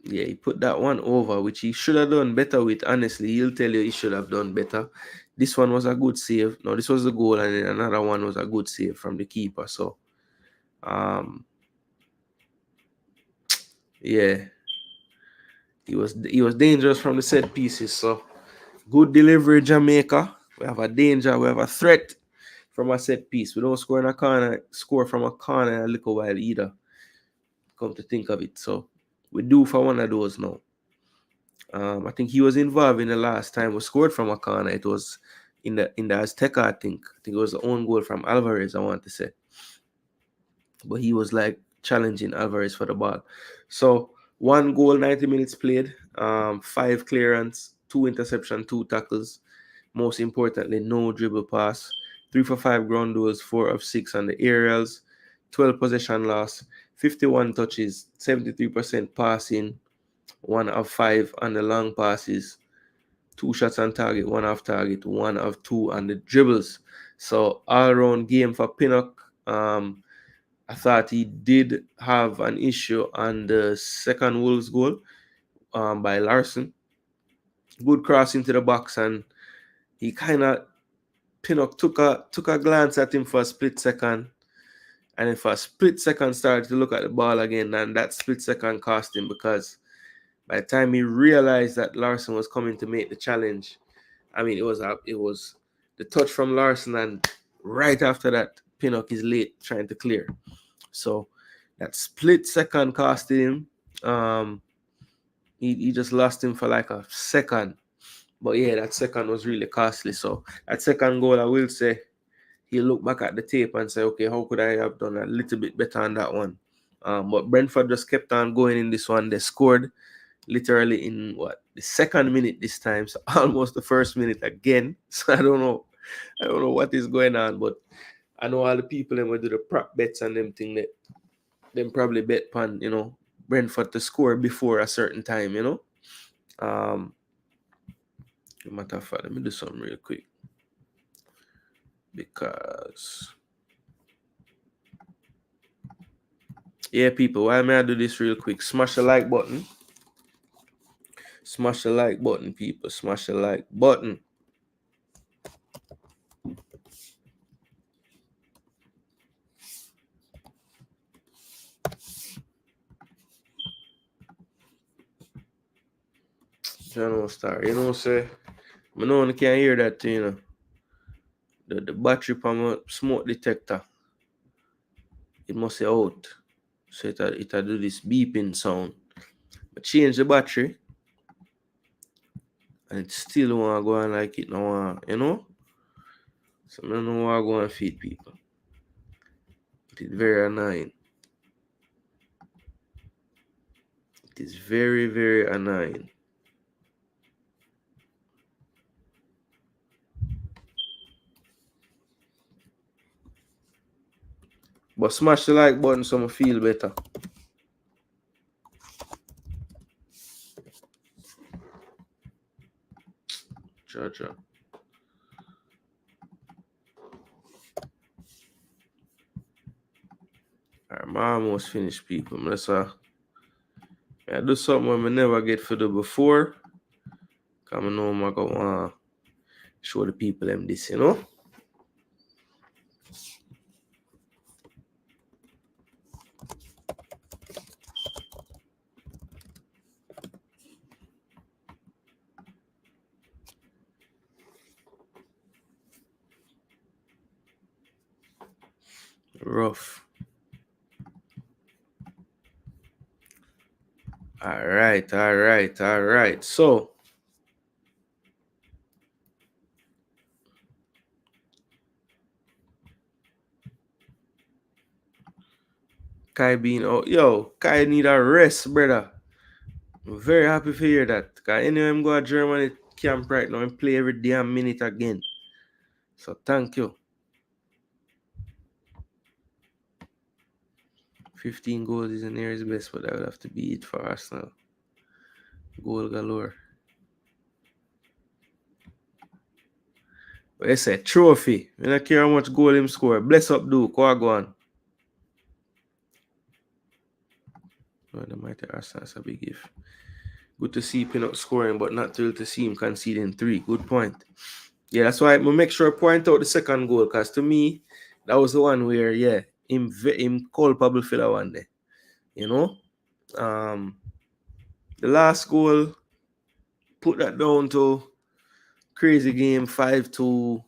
Yeah, he put that one over, which he should have done better with. Honestly, he'll tell you he should have done better. This one was a good save. No, this was the goal, and then another one was a good save from the keeper. So, yeah, he was dangerous from the set pieces. So, good delivery, Jamaica. We have a danger. We have a threat from a set piece. We don't score in a corner, score from a corner in a little while either. Come to think of it, so we do for one of those now. I think he was involved in the last time we scored from a corner. It was in the Azteca, I think. I think it was the own goal from Alvarez, I want to say. But he was like challenging Alvarez for the ball. So 1 goal, 90 minutes played, 5 clearance, 2 interception, 2 tackles. Most importantly, no dribble pass. 3 for 5 ground duels, 4 of 6 on the aerials, 12 possession loss, 51 touches, 73% passing, 1 of 5 on the long passes, 2 shots on target, 1 off target, 1 of 2 on the dribbles. So all-around game for Pinnock. I thought he did have an issue on the second Wolves goal by Larson. Good cross into the box, and he kind of Pinnock took a glance at him for a split second, and then for a split second started to look at the ball again, and that split second cost him, because by the time he realized that Larson was coming to make the challenge, I mean, it was the touch from Larson, and right after that, Pinnock is late trying to clear. So that split second cost him. He just lost him for like a second. But yeah, that second was really costly. So that second goal, I will say, he'll look back at the tape and say, okay, how could I have done a little bit better on that one? But Brentford just kept on going in this one. They scored literally in the second minute this time, so almost the first minute again. So I don't know what is going on, but I know all the people that will do the prop bets and them thing that them probably bet on, you know, Brentford to score before a certain time, you know. Matter of fact, let me do something real quick, because yeah, people, why may I do this real quick? Smash the like button. Smash the like button, people. Smash the like button. General Star, you know, say, I know you can't hear that, you know. The battery from a smoke detector, it must say out. So it do this beeping sound. But change the battery, and it still want to go on like it now, you know? So I don't know why I go and feed people. It is very annoying. It is very, very annoying. But But smash the like button so I feel better. Cha. I'm almost finished, people. Let's I do something I never get for do before. Come on, I'm gonna show the people them this, you know. Rough. All right. So Kai being out. Yo, Kai need a rest, brother. I'm very happy to hear that. Cause anyway, I'm going to Germany camp right now and play every damn minute again. So thank you. 15 goals is the nearest best, but that would have to be it for Arsenal. Goal galore. But it's a trophy. I don't care how much goal him score. Bless up, Duke. Go on. Oh, the mighty Arsenal is a big if. Good to see Pinnock scoring, but not to see him conceding 3. Good point. Yeah, that's why I make sure I point out the second goal, because to me, that was the one where, yeah, him culpable for that one there. You know? The last goal, put that down to crazy game, 5-2,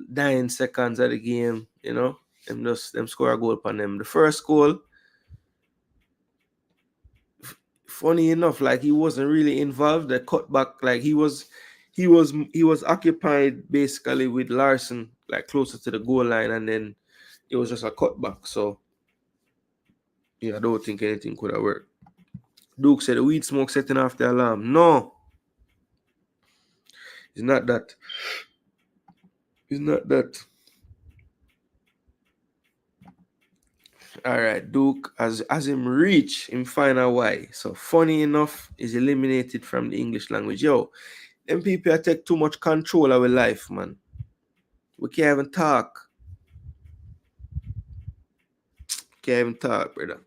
9 seconds of the game, you know? Them score a goal upon them. The first goal, funny enough, like he wasn't really involved. The cutback, like he was occupied basically with Larson, like closer to the goal line, and then it was just a cutback. So yeah, I don't think anything could have worked. Duke said the weed smoke setting off the alarm. No, it's not that. It's not that. All right, Duke, as him reach him find a why. So funny enough, is eliminated from the English language. Yo, them people take too much control of our life, man. We can't even talk. Can't even talk, brother.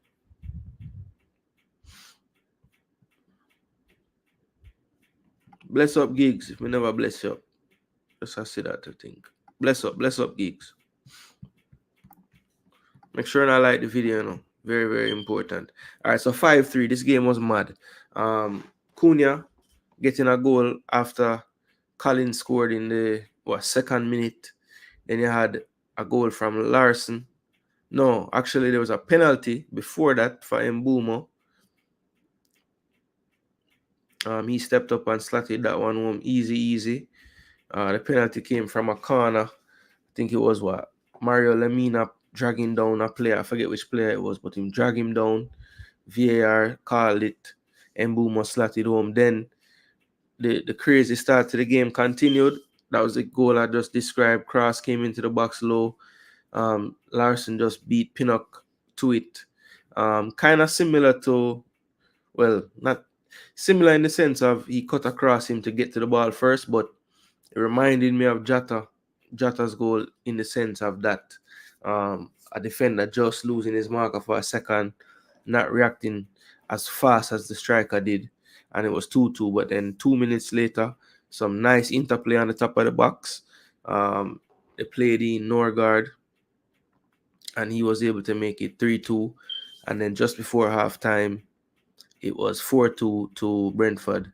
Bless up, gigs. If we never bless you up, just I say that to think. Bless up, gigs. Make sure I like the video, you know. Very, very important. All right, so 5-3. This game was mad. Cunha getting a goal after Collins scored in the second minute. Then you had a goal from Larson. No, actually there was a penalty before that for Mbumo. He stepped up and slotted that one home easy. The penalty came from a corner. I think it was Mario Lemina dragging down a player. I forget which player it was, but him drag him down. VAR called it. Mbumo slotted home. Then the crazy start to the game continued. That was the goal I just described. Cross came into the box low. Larson just beat Pinnock to it. Kind of similar to, well, not similar in the sense of he cut across him to get to the ball first, but it reminded me of Jata's goal in the sense of that. A defender just losing his marker for a second, not reacting as fast as the striker did, and it was 2-2. But then 2 minutes later, some nice interplay on the top of the box. They played in Norgard, and he was able to make it 3-2. And then just before halftime, it was 4-2 to Brentford.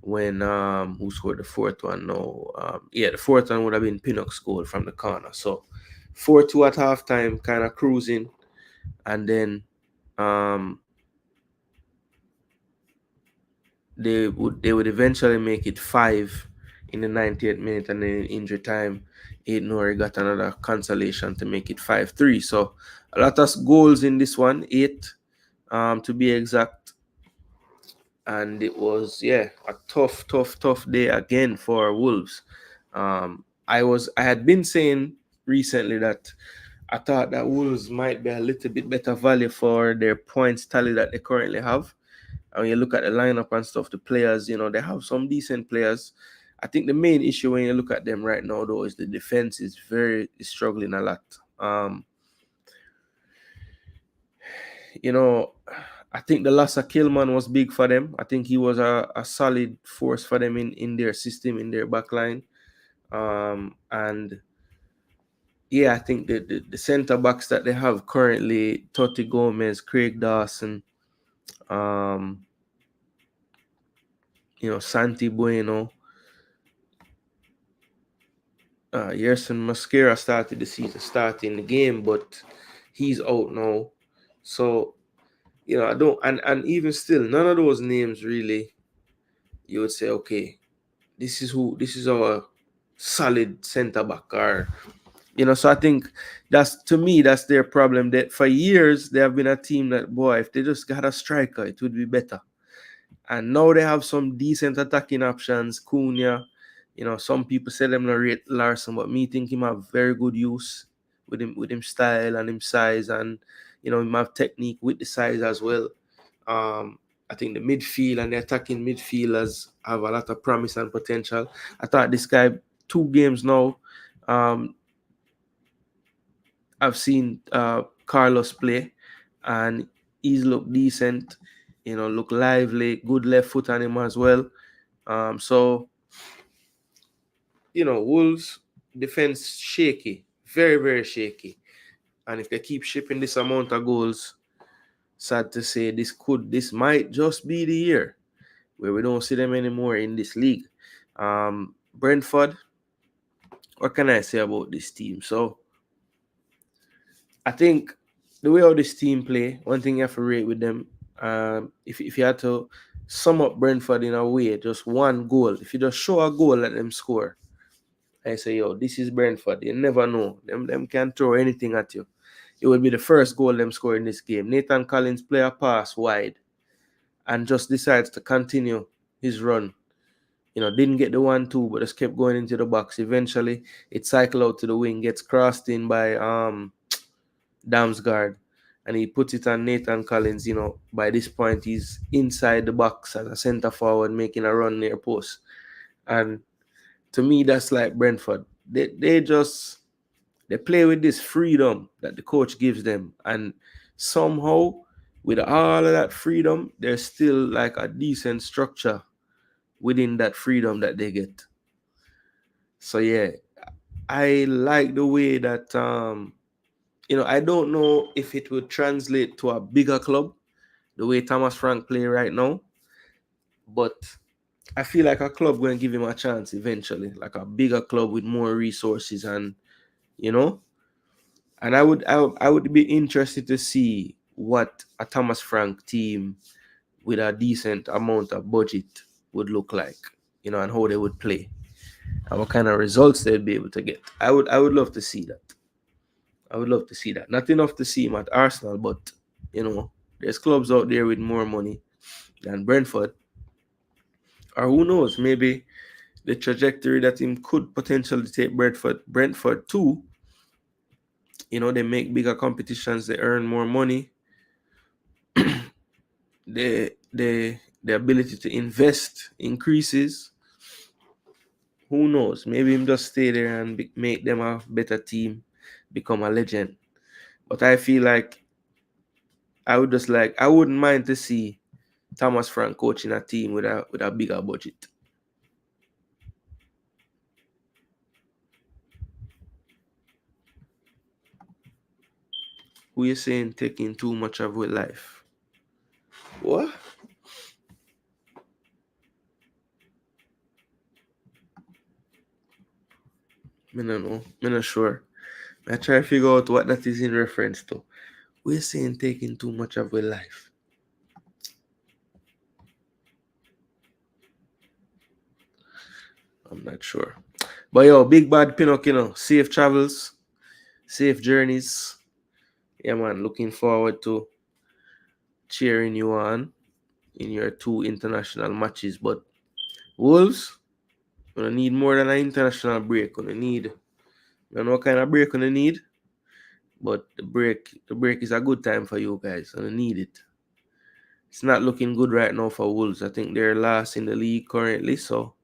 When who scored the fourth one? No, the fourth one would have been Pinnock's goal from the corner. So 4-2 at halftime, kind of cruising, and then they would eventually make it 5 in the 90th minute, and then in injury time, Aït-Nouri got another consolation to make it 5-3. So a lot of goals in this one, 8 to be exact. And it was a tough day again for Wolves. I had been saying recently that I thought that Wolves might be a little bit better value for their points tally that they currently have. And when you look at the lineup and stuff, the players, they have some decent players. I think the main issue when you look at them right now, though, is the defense is struggling a lot. I think the loss of Killman was big for them. I think he was a solid force for them in their system, in their back line. And yeah, I think the center backs that they have currently, Totti Gomez, Craig Dawson, Santi Bueno, Yerson Mosquera started the season, starting the game, but he's out now. So, I don't, and even still, none of those names really, you would say, okay, this is our solid center back, or so I think to me that's their problem. That for years they have been a team that, boy, if they just got a striker, it would be better. And now they have some decent attacking options. Cunha, some people say them not rate Larson, but me think him have very good use with him style and him size, and him have technique with the size as well. I think the midfield and the attacking midfielders have a lot of promise and potential. I thought this guy 2 games now. I've seen Carlos play, and he's looked decent. Look lively, good left foot on him as well. So Wolves defense shaky, very very shaky, and if they keep shipping this amount of goals, sad to say, this might just be the year where we don't see them anymore in this league. Brentford, what can I say about this team? So I think the way how this team play, one thing you have to rate with them, if you had to sum up Brentford in a way, just one goal. If you just show a goal, let them score. I say, yo, this is Brentford. You never know. Them can throw anything at you. It will be the first goal them score in this game. Nathan Collins play a pass wide and just decides to continue his run. Didn't get the 1-2, but just kept going into the box. Eventually, it cycled out to the wing, gets crossed in by Damsgaard, and he puts it on Nathan Collins. By this point, he's inside the box as a center forward, making a run near post. And to me, that's like Brentford. They play with this freedom that the coach gives them, and somehow, with all of that freedom, there's still like a decent structure within that freedom that they get. So yeah, I like the way that I don't know if it would translate to a bigger club, the way Thomas Frank play right now, but I feel like a club going to give him a chance eventually, like a bigger club with more resources, and and I would be interested to see what a Thomas Frank team with a decent amount of budget would look like, and how they would play and what kind of results they'd be able to get. I would love to see that. I would love to see that. Not enough to see him at Arsenal, but there's clubs out there with more money than Brentford. Or who knows, maybe the trajectory that him could potentially take Brentford to, they make bigger competitions, they earn more money. the ability to invest increases. Who knows? Maybe him just stay there and make them a better team, become a legend. But I feel like I wouldn't mind to see Thomas Frank coaching a team with a bigger budget. Who you saying taking too much of with life? What? I don't know. I'm not sure. I try to figure out what that is in reference to. We're saying taking too much of with life. I'm not sure. But yo, big bad Pinocchio, safe travels, safe journeys. Yeah, man, looking forward to cheering you on in your 2 international matches. But Wolves, gonna need more than an international break. Gonna need, you know what kind of break gonna need? But the break is a good time for you guys, and I need it. It's not looking good right now for Wolves. I think they're last in the league currently, so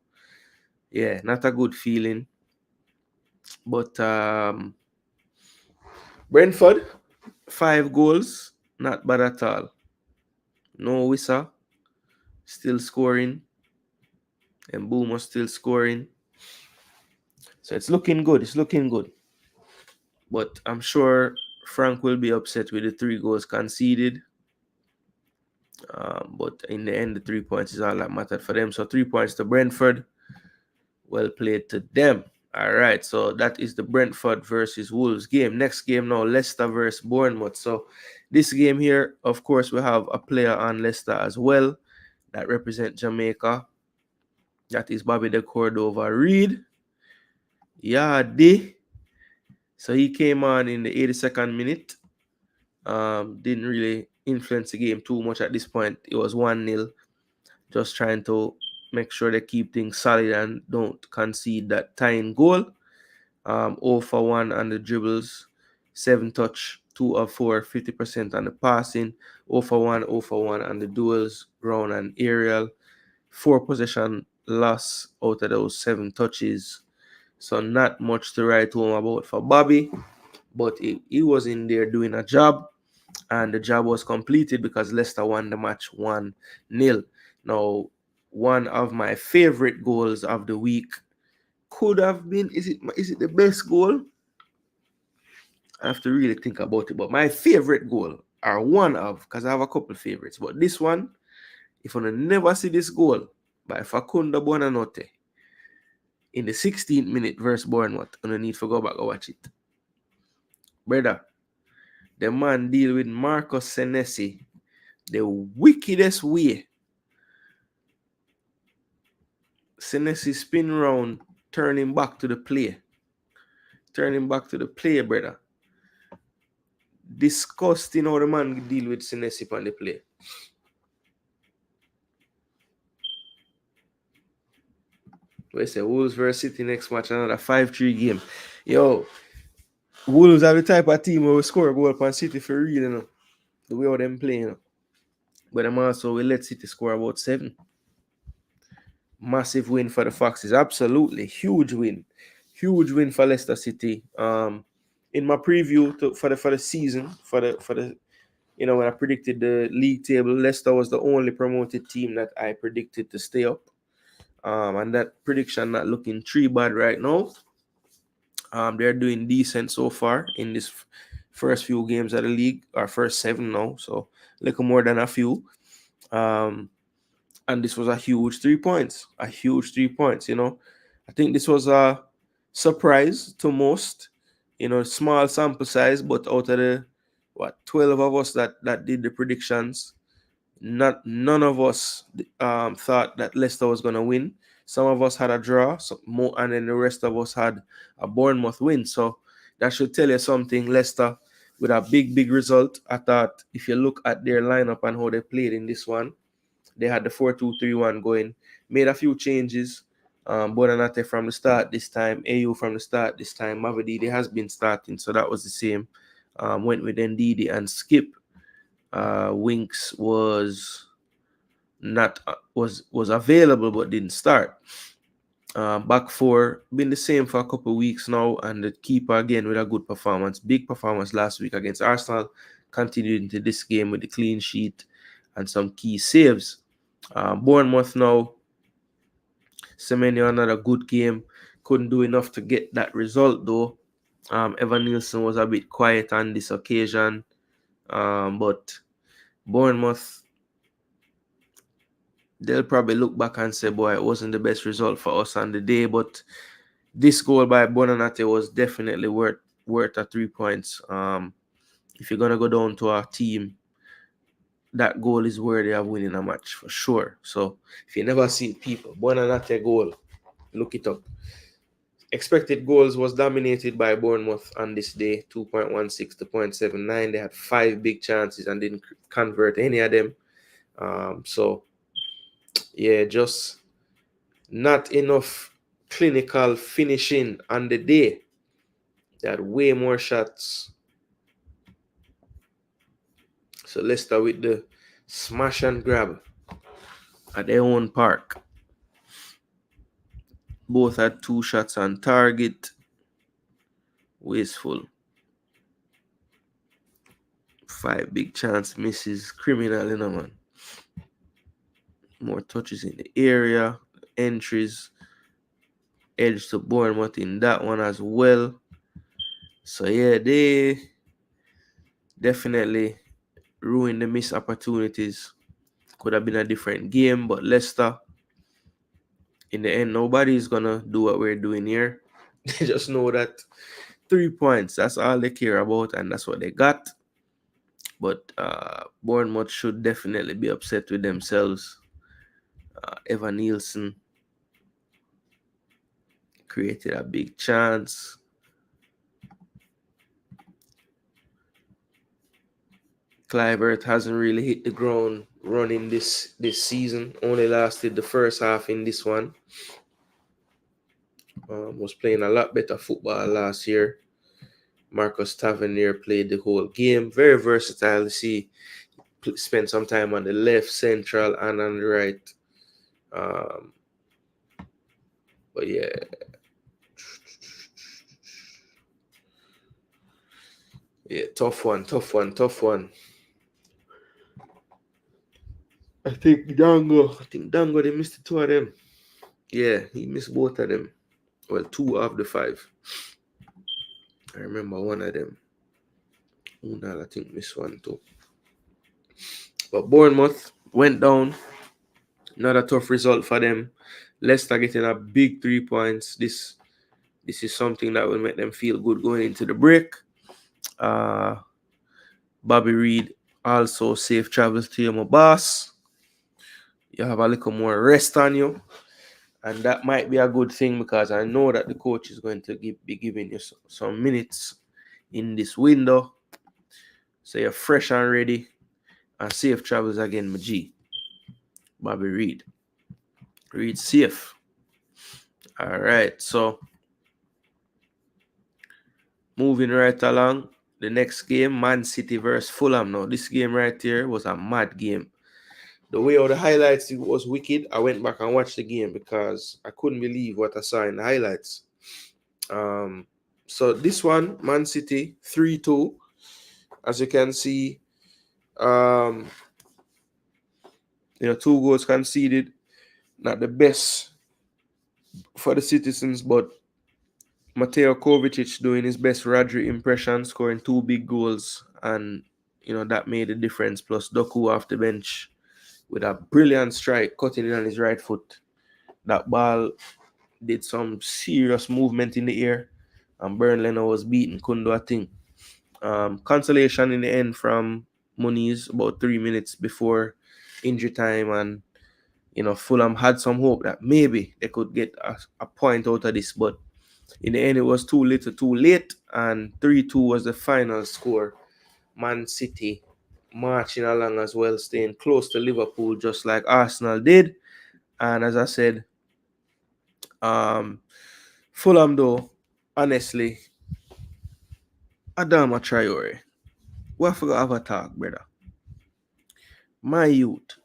yeah, not a good feeling. But Brentford, 5 goals, not bad at all. No Wissa, still scoring, and Boomer still scoring. So it's looking good. It's looking good. But I'm sure Frank will be upset with the 3 goals conceded. But in the end, the 3 points is all that mattered for them. So 3 points to Brentford. Well played to them. All right, so that is the Brentford versus Wolves game. Next game now, Leicester versus Bournemouth. So this game here, of course, we have a player on Leicester as well that represent Jamaica. That is Bobby de Cordova Reed. Yardy. So he came on in the 82nd minute. Didn't really influence the game too much at this point. It was 1-0. Just trying to make sure they keep things solid and don't concede that tying goal. 0 for 1 on the dribbles, 7 touch, 2 of 4, 50% on the passing, 0 for 1, 0 for 1 on the duels, ground and aerial, 4 possession loss out of those 7 touches. So not much to write home about for Bobby, but he was in there doing a job, and the job was completed because Leicester won the match 1-0. Now, one of my favorite goals of the week could have been, is it the best goal? I have to really think about it. But my favorite goal are one of, because I have a couple favorites. But this one, if you never see this goal by Facundo Buonanotte in the 16th minute versus Bournemouth, you need to go back and watch it. Brother, the man deal with Marcos Senesi the wickedest way. Senesi spin round, turning back to the play. Turning back to the play, brother. Disgusting how the man deal with Senesi on the play. We say Wolves versus City next match, another 5-3 game. Yo, Wolves are the type of team where we score a goal upon City for real, you know. The way how them play, you know. But them also we let City score about 7. Massive win for the Foxes. Absolutely. Huge win. Huge win for Leicester City. In my preview for the season, for the when I predicted the league table, Leicester was the only promoted team that I predicted to stay up. And that prediction not looking too bad right now. They're doing decent so far in this first few games of the league, or first 7 now, so a little more than a few. And this was a huge 3 points. A huge 3 points, I think this was a surprise to most, small sample size, but out of the 12 of us that did the predictions, none of us thought that Leicester was going to win. Some of us had a draw, and then the rest of us had a Bournemouth win. So that should tell you something. Leicester with a big result. I thought if you look at their lineup and how they played in this one, they had the 4-2-3-1 going. Made a few changes. Bonanate from the start this time. AU from the start this time. Mavididi has been starting, so that was the same. Went with Ndidi and Skip. Winks was available but didn't start. Back 4 been the same for a couple of weeks now, and the keeper again with a good performance. Big performance last week against Arsenal. Continued into this game with the clean sheet and some key saves. Bournemouth now, Semenyo, another good game. Couldn't do enough to get that result though. Evan Nielsen was a bit quiet on this occasion. But Bournemouth, they'll probably look back and say, boy, it wasn't the best result for us on the day. But this goal by Bonanate was definitely worth a 3 points. If you're going to go down to our team, that goal is worthy of winning a match for sure. So if you never see people, Bonanate goal, look it up. Expected goals was dominated by Bournemouth on this day, 2.16 to 0.79. They had 5 big chances and didn't convert any of them. So, yeah, just not enough clinical finishing on the day. They had way more shots So Leicester with the smash and grab at their own park. Both had 2 shots on target. Wasteful. 5 big chance misses. Criminal, man. More touches in the area. Entries. Edge to Bournemouth in that one as well. So yeah, they definitely ruined the missed opportunities. Could have been a different game, but Leicester, in the end, nobody's gonna do what we're doing here. They just know that 3 points, that's all they care about, and that's what they got. But Bournemouth should definitely be upset with themselves. Evan Nielsen created a big chance. Clivert hasn't really hit the ground running this season. Only lasted the first half in this one. Was playing a lot better football last year. Marcus Tavernier played the whole game. Very versatile. See, spent some time on the left, central, and on the right. But yeah. Yeah, tough one. I think Dango, they missed the 2 of them. Yeah, he missed both of them. Well, 2 of the 5. I remember one of them. Unal, I think, missed one too. But Bournemouth went down. Not a tough result for them. Leicester getting a big 3 points. This is something that will make them feel good going into the break. Bobby Reed, also safe travels to you, my boss. You have a little more rest on you. And that might be a good thing because I know that the coach is going to be giving you some minutes in this window. So you're fresh and ready. And safe travels again, my G. Bobby Reed. Reed safe. All right. So moving right along. The next game, Man City versus Fulham. Now, this game right here was a mad game. The way all the highlights, it was wicked. I went back and watched the game because I couldn't believe what I saw in the highlights. So this one, Man City 3-2. As you can see, 2 goals conceded. Not the best for the citizens, but Mateo Kovacic doing his best Rodri impression, scoring 2 big goals, and that made a difference. Plus Doku off the bench with a brilliant strike, cutting it on his right foot. That ball did some serious movement in the air, and Burnley was beaten, couldn't do a thing. Consolation in the end from Muniz about 3 minutes before injury time, and Fulham had some hope that maybe they could get a point out of this, but in the end it was too little too late, and 3-2 was the final score. Man City marching along as well, staying close to Liverpool just like Arsenal did. And as I said, Fulham though, honestly, Adama Traore, we forgot to have a talk, brother. My youth,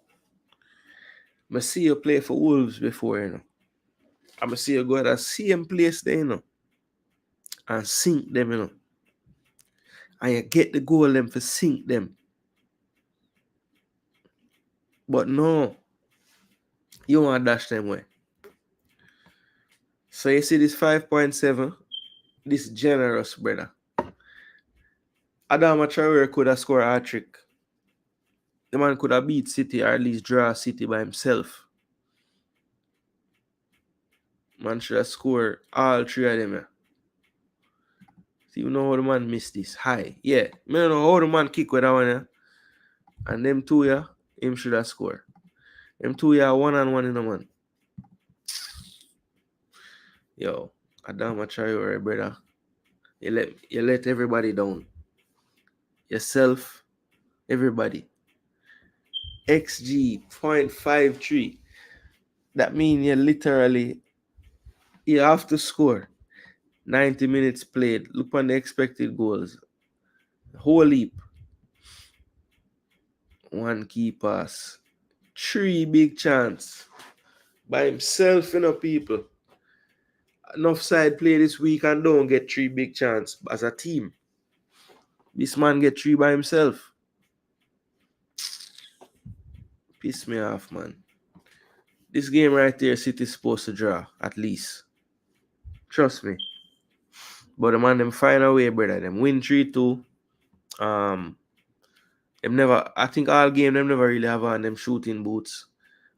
I see you play for Wolves before, I'm see you go to the same place there, and sink them, and you get the goal them for sink them. But no, you want to dash them way. So you see this 5.7, this generous, brother. Adama Traore could have scored a hat-trick. The man could have beat City or at least draw City by himself. Man should have scored all 3 of them. Yeah. See, you know how the man missed this high. Yeah, I don't know how the man kick with that one. Yeah. And them 2, yeah, him should have scored. Them 2, yeah, 1-on-1 in the man. Yo, Adama Traore, brother. You let everybody down. Yourself, everybody. XG 0.53. That means you have to score 90 minutes played. Look on the expected goals. Whole heap. 1 key pass, 3 big chance by himself, people. Enough side play this week and don't get 3 big chance as a team. This man get 3 by himself. Piss me off, man. This game right there, City's supposed to draw, at least. Trust me. But the man, them find a way, brother. Them win 3-2. Them never, I think all game, them never really have on them shooting boots.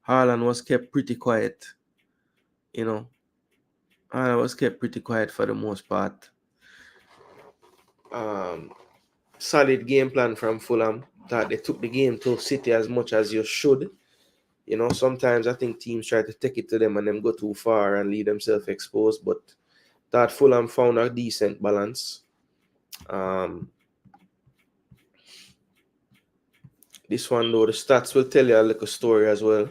Haaland was kept pretty quiet. Haaland was kept pretty quiet for the most part. Solid game plan from Fulham. That they took the game to City as much as you should. Sometimes I think teams try to take it to them and them go too far and leave themselves exposed. But that Fulham found a decent balance. This one, though, the stats will tell you a little story as well.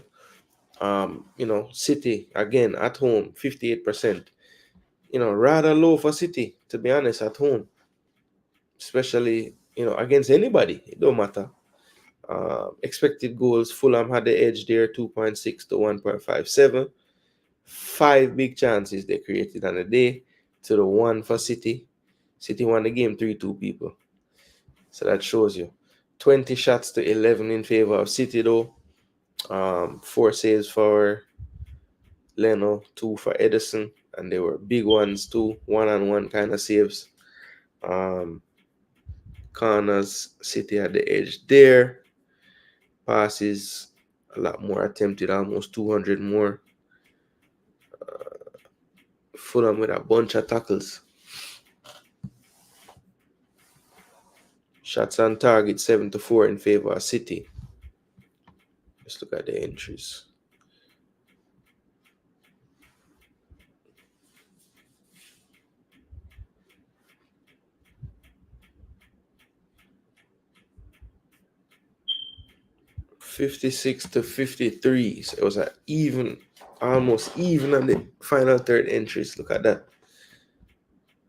City, again, at home, 58%. Rather low for City, to be honest, at home. Especially, against anybody. It don't matter. Expected goals, Fulham had the edge there, 2.6 to 1.57. 5 big chances they created on the day to the 1 for City. City won the game 3-2, people. So that shows you. 20 shots to 11 in favor of City, though. 4 saves for Leno, 2 for Edison, and they were big ones too, one-on-one kind of saves. Corners, City had the edge there. Passes, a lot more attempted, almost 200 more. Fulham with a bunch of tackles. Shots on target, 7-4 in favor of City. Let's look at the entries. (56-53). So it was almost even on the final third entries. Look at that.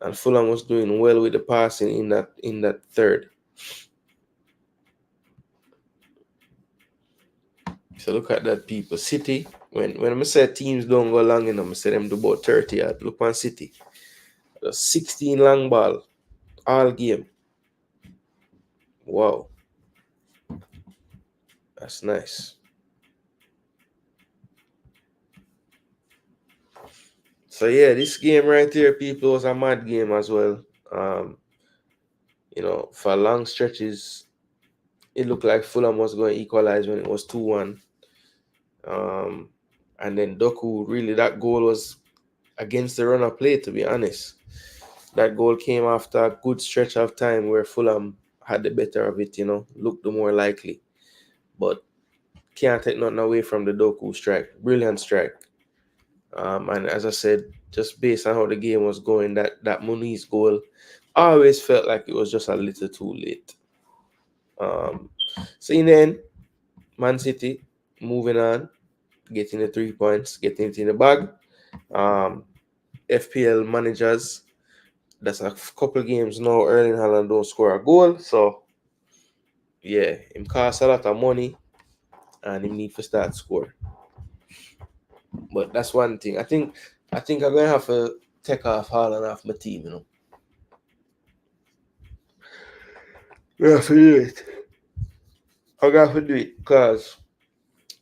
And Fulham was doing well with the passing in that third. So look at that, people. City, when I say teams don't go long enough, I say them do about 30 yards. Look on City. 16 long ball all game. Wow. That's nice. So yeah, this game right here, people, was a mad game as well. For long stretches, it looked like Fulham was going to equalize when it was 2-1. And then Doku, really, that goal was against the run of play, to be honest. That goal came after a good stretch of time where Fulham had the better of it, looked the more likely. But can't take nothing away from the Doku strike. Brilliant strike. And as I said, just based on how the game was going, that Muniz goal, I always felt like it was just a little too late. So in the end, Man City moving on, getting the 3 points, getting it in the bag. FPL managers, that's a couple games now. Erling Haaland don't score a goal, so yeah, him costs a lot of money, and he need to start score. But that's one thing. I think I'm gonna have to take off Haaland off my team. We have to do it. I'm gonna have to do it because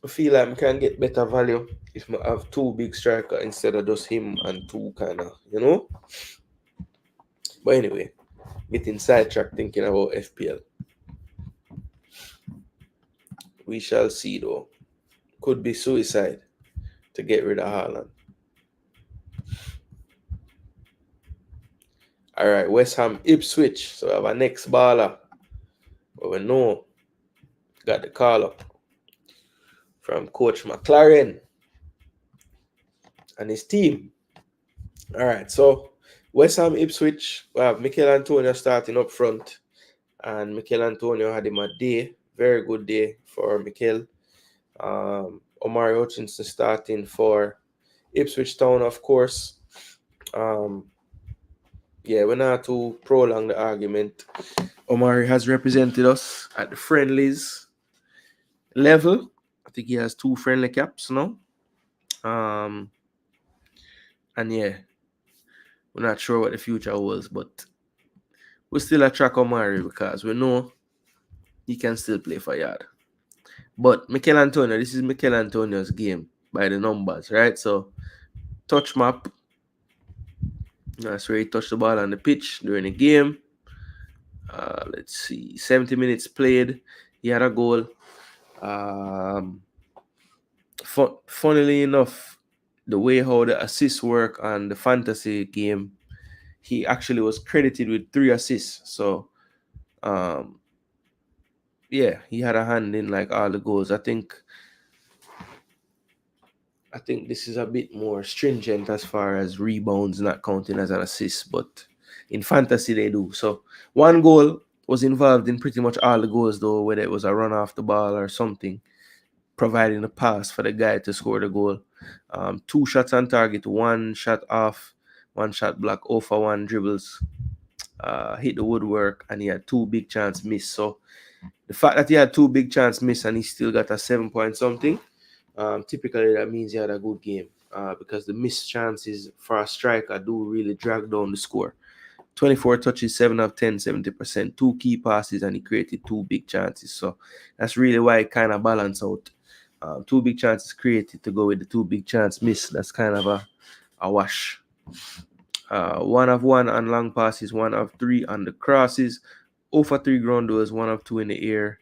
I feel like I can get better value if I have 2 big strikers instead of just him and 2 kind of, But anyway, getting sidetracked thinking about FPL. We shall see, though. Could be suicide to get rid of Haaland. All right, West Ham Ipswich. So we have our next baller. But we know got the call up from Coach McLaren and his team. All right, so West Ham Ipswich, we have Mikel Antonio starting up front. And Mikel Antonio had him a day, very good day for Mikel. Omari Hutchinson starting for Ipswich Town, of course. We're not to prolong the argument. Omari has represented us at the friendlies. level. I think he has 2 friendly caps now. And yeah, we're not sure what the future holds, but we still a track Omari because we know he can still play for Yard. But Mikel Antonio, this is Mikel Antonio's game by the numbers, right? So touch map. That's where he touched the ball on the pitch during the game. Let's see, 70 minutes played. He had a goal. Funnily enough, the way how the assists work on the fantasy game, he actually was credited with 3 assists. So, yeah, he had a hand in like all the goals. I think this is a bit more stringent as far as rebounds not counting as an assist, but in fantasy they do. So 1 goal was involved in pretty much all the goals though, whether it was a run off the ball or something, providing a pass for the guy to score the goal. 2 shots on target, 1 shot off, 1 shot block, 0 for 1 dribbles, hit the woodwork, and he had 2 big chance miss. So the fact that he had 2 big chance miss and he still got a 7 point something, typically that means he had a good game, because the missed chances for a striker do really drag down the score. 24 touches, 7 of 10, 70%, 2 key passes, and he created 2 big chances. So that's really why it kind of balance out. 2 big chances created to go with the 2 big chance miss. That's kind of a wash. 1 of 1 on long passes, 1 of 3 on the crosses, 0 for 3 ground duels, 1 of 2 in the air,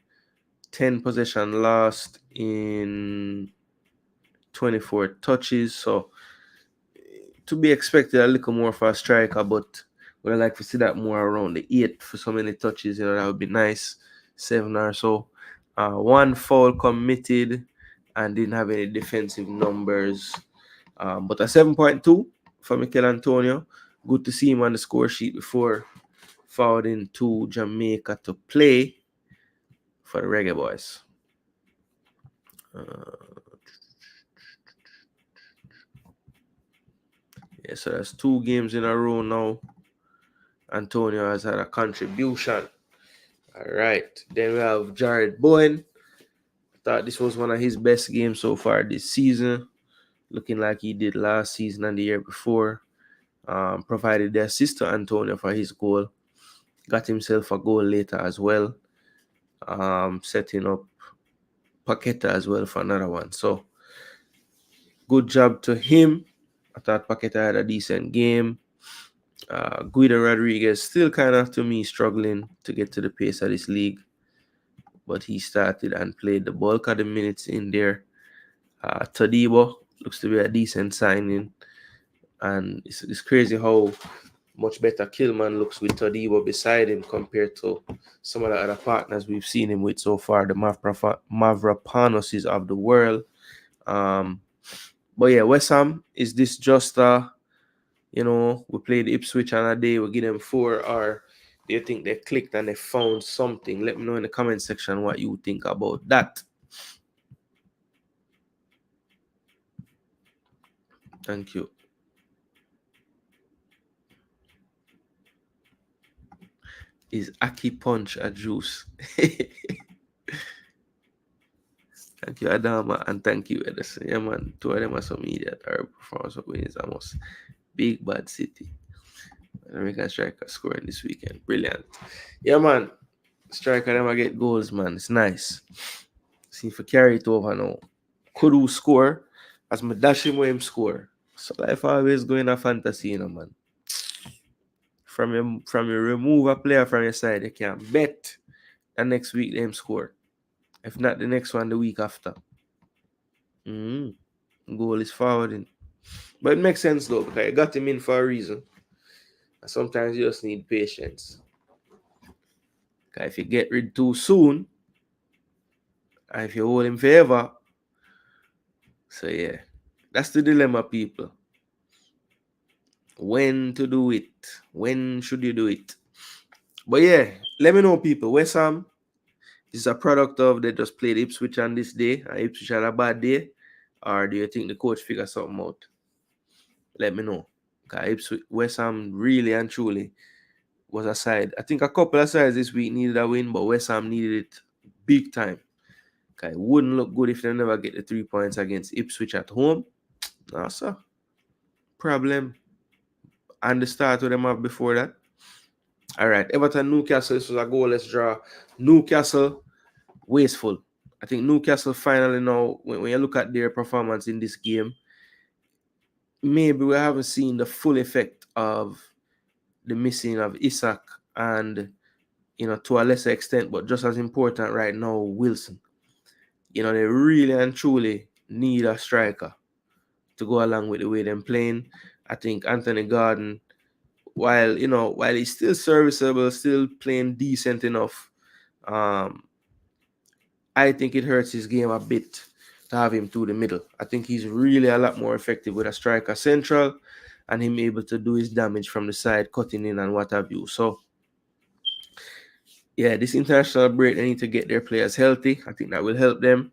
10 possession lost in 24 touches. So to be expected a little more for a striker, but would I like to see that more around the 8 for so many touches. That would be nice. 7 or so. 1 foul committed and didn't have any defensive numbers. But a 7.2 for Mikel Antonio. Good to see him on the score sheet before forwarding to Jamaica to play for the Reggae Boys. Yeah, so that's 2 games in a row now. Antonio has had a contribution. All right. Then we have Jared Bowen. I thought this was one of his best games so far this season. Looking like he did last season and the year before. Provided the assist to Antonio for his goal. Got himself a goal later as well. Setting up Paqueta as well for another one. So, good job to him. I thought Paqueta had a decent game. Guido Rodriguez still kind of, to me, struggling to get to the pace of this league. But he started and played the bulk of the minutes in there. Todibo looks to be a decent signing. And it's crazy how much better Killman looks with Todibo beside him compared to some of the other partners we've seen him with so far, the Mavropanoses of the world. But yeah, West Ham, is this just we played Ipswich on a day, we give them 4, or do you think they clicked and they found something? Let me know in the comment section what you think about that. Thank you. Is Aki Punch a juice? Thank you, Adama, and thank you, Edison. Yeah, man, 2 of them are some idiot or performance of wins almost. Big bad city. American striker scoring this weekend. Brilliant. Yeah, man. Striker them get goals, man. It's nice. See if I carry it over now. Kudu score as my dash him where him score. So life always going a fantasy, man. From you remove a player from your side, you can bet the next week them score. If not the next one, the week after. Goal is forwarding. But it makes sense though, because you got him in for a reason. And sometimes you just need patience. Because if you get rid too soon, and if you hold him forever, so yeah, that's the dilemma, people. When to do it? When should you do it? But yeah, let me know, people. West Ham is a product of they just played Ipswich on this day, and Ipswich had a bad day, or do you think the coach figured something out? Let me know. Because West Ham really and truly was a side. I think a couple of sides this week needed a win, but West Ham needed it big time. Okay, it wouldn't look good if they never get the 3 points against Ipswich at home. No, sir. Problem. And the start of them have before that. All right, Everton Newcastle. This was a goalless draw. Newcastle wasteful. I think Newcastle finally now, when you look at their performance in this game, maybe we haven't seen the full effect of the missing of Isak and, to a lesser extent, but just as important right now, Wilson. They really and truly need a striker to go along with the way they're playing. I think Anthony Gordon, while he's still serviceable, still playing decent enough, I think it hurts his game a bit to have him through the middle. I think he's really a lot more effective with a striker central and him able to do his damage from the side, cutting in and what have you. So, yeah, this international break, they need to get their players healthy. I think that will help them.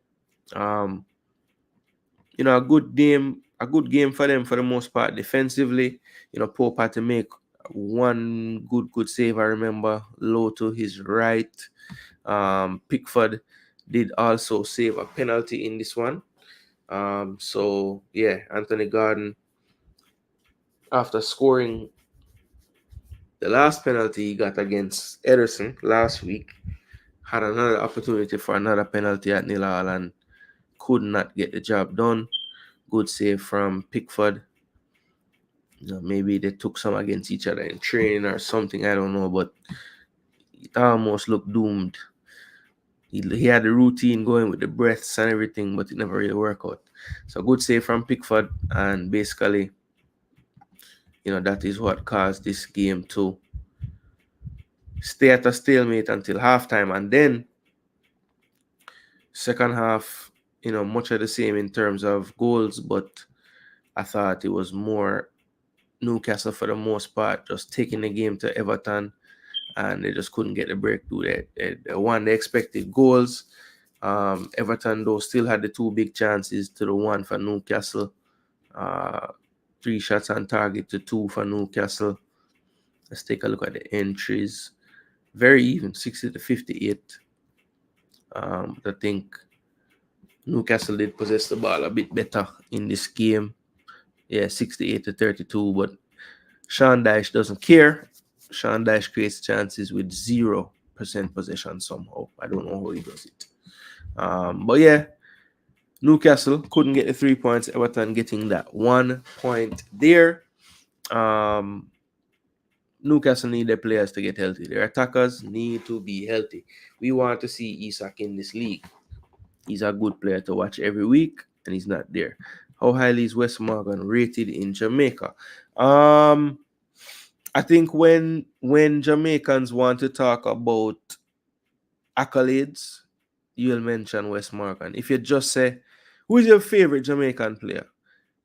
A good game for them for the most part defensively. Pope had to make one good save. I remember low to his right. Pickford did also save a penalty in this one. So yeah, Anthony Gordon, after scoring the last penalty he got against Ederson last week, had another opportunity for another penalty at nil-all and could not get the job done. Good save from Pickford. Maybe they took some against each other in training or something. I don't know, but it almost looked doomed. He had the routine going with the breaths and everything, but it never really worked out. So good save from Pickford, and basically, that is what caused this game to stay at a stalemate until halftime. And then second half, much of the same in terms of goals, but I thought it was more Newcastle for the most part, just taking the game to Everton, and they just couldn't get the breakthrough. They won the expected goals. Everton, though, still had the two big chances to the one for Newcastle. 3 shots on target to 2 for Newcastle. Let's take a look at the entries. Very even, 60 to 58. I think Newcastle did possess the ball a bit better in this game. Yeah, 68 to 32, but Sean Dyche doesn't care. Sean Dyche creates chances with 0% possession somehow. I don't know how he does it. But yeah, Newcastle couldn't get the 3 points. Everton getting that 1 point there. Newcastle need their players to get healthy. Their attackers need to be healthy. We want to see Isak in this league. He's a good player to watch every week, and he's not there. How highly is Wes Morgan rated in Jamaica? I think when Jamaicans want to talk about accolades, you'll mention Wes Morgan. If you just say, who is your favorite Jamaican player?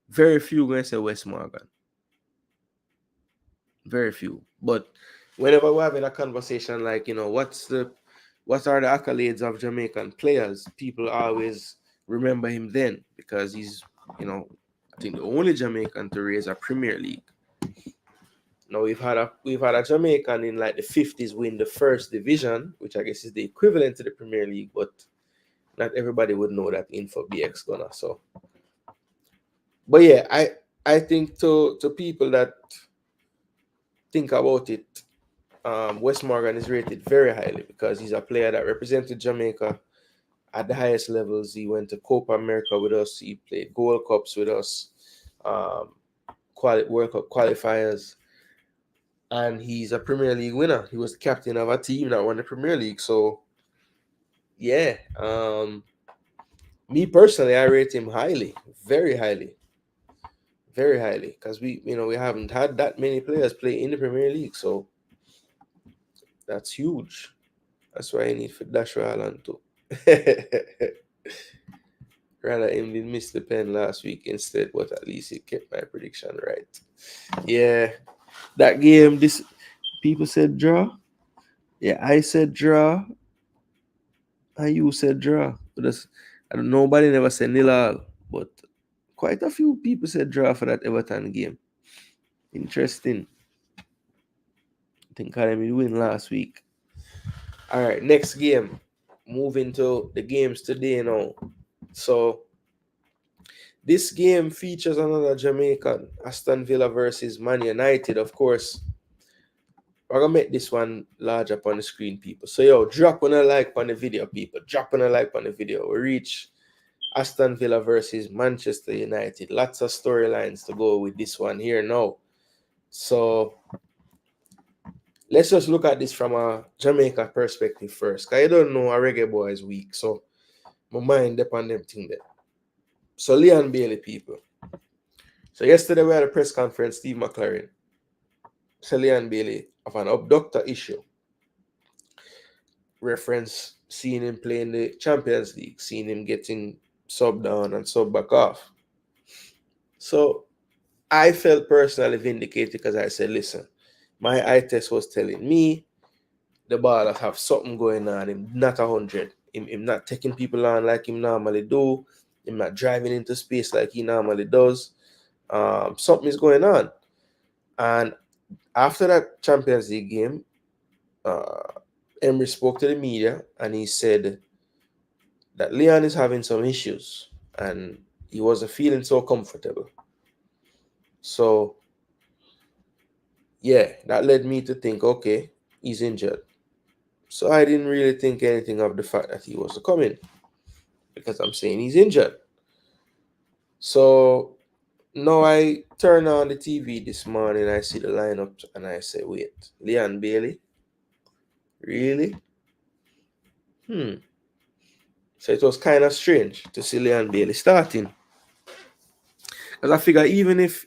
Very few going to say Wes Morgan. Very few. But whenever we're having a conversation like, what are the accolades of Jamaican players, people always remember him then, because he's, I think the only Jamaican to raise a Premier League. Now we've had a Jamaican in like the 50s win the first division, which I guess is the equivalent to the Premier League, but not everybody would know that info BX Gunner. So, but yeah, I think to people that think about it, Wes Morgan is rated very highly because he's a player that represented Jamaica at the highest levels. He went to Copa America with us. He played Gold Cups with us, World Cup qualifiers, and he's a Premier League winner. He was the captain of a team that won the Premier League. So, yeah, me personally, I rate him highly, very highly, because we haven't had that many players play in the Premier League. So that's huge. That's why I need for Dash Ireland too. Rather him did miss the pen last week instead, but at least he kept my prediction right. Yeah, that game, this people said draw. Yeah, I said draw. And you said draw. Nobody never said nil-all, but quite a few people said draw for that Everton game. Interesting. I think Academy win last week. All right, next game. moving to the games today now. So this game features another Jamaican, Aston Villa versus Man United. Of course, we're gonna make this one large up on the screen, people. So yo, drop on a like on the video, people. Drop on a like on the video. We reach Aston Villa versus Manchester United. Lots of storylines to go with this one here now. So let's just look at this from a Jamaica perspective first. Cause I don't know a reggae boy is weak, so my mind depend them thing there. So Leon Bailey, people. So yesterday we had a press conference, Steve McLaren. So Leon Bailey of an abductor issue. Reference seeing him playing the Champions League, seeing him getting sub down and sub back off. So I felt personally vindicated because I said, listen, my eye test was telling me the baller have something going on. Him not 100. Him not taking people on like him normally do. Him not driving into space like he normally does. Something is going on. And after that Champions League game, Emery spoke to the media and he said that Leon is having some issues and he wasn't feeling so comfortable. So, yeah, that led me to think, okay, he's injured. So I didn't really think anything of the fact that he was coming because I'm saying he's injured. So now I turn on the TV this morning, I see the lineup and I say, wait, Leon Bailey? Really? So it was kind of strange to see Leon Bailey starting. Because I figure even if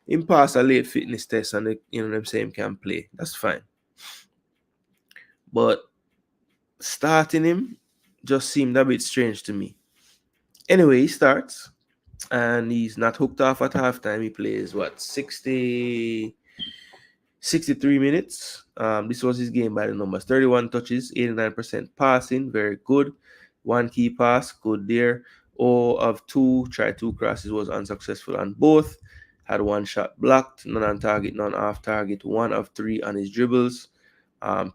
him pass a late fitness test and them say him can play, that's fine. But starting him just seemed a bit strange to me. Anyway, he starts and he's not hooked off at halftime. He plays 63 minutes. This was his game by the numbers. 31 touches, 89% passing, very good. One key pass, good there. 0 of 2, tried 2 crosses, was unsuccessful on both. Had 1 shot blocked, none on target, none off target. 1 of 3 on his dribbles.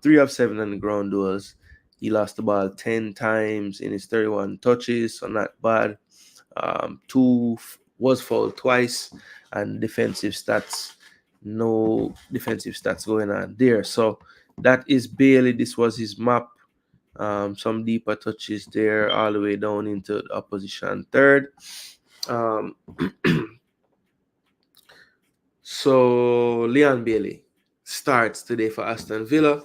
3 of 7 on the ground duels. He lost the ball 10 times in his 31 touches, so not bad. 2 was fouled twice, and defensive stats, no defensive stats going on there. So that is Bailey. This was his map. Some deeper touches there all the way down into the opposition third. So Leon Bailey starts today for Aston Villa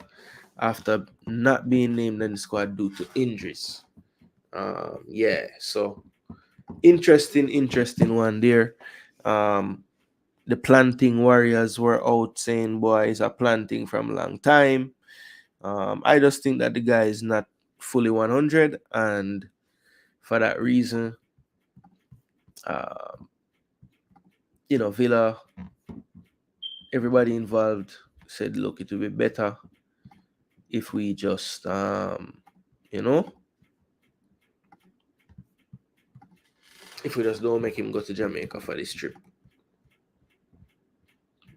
after not being named in the squad due to injuries. So interesting one there. The planting warriors were out saying, boys are planting from a long time. I just think that the guy is not fully 100, and for that reason, Villa, everybody involved said, look, it will be better if we just, if we just don't make him go to Jamaica for this trip.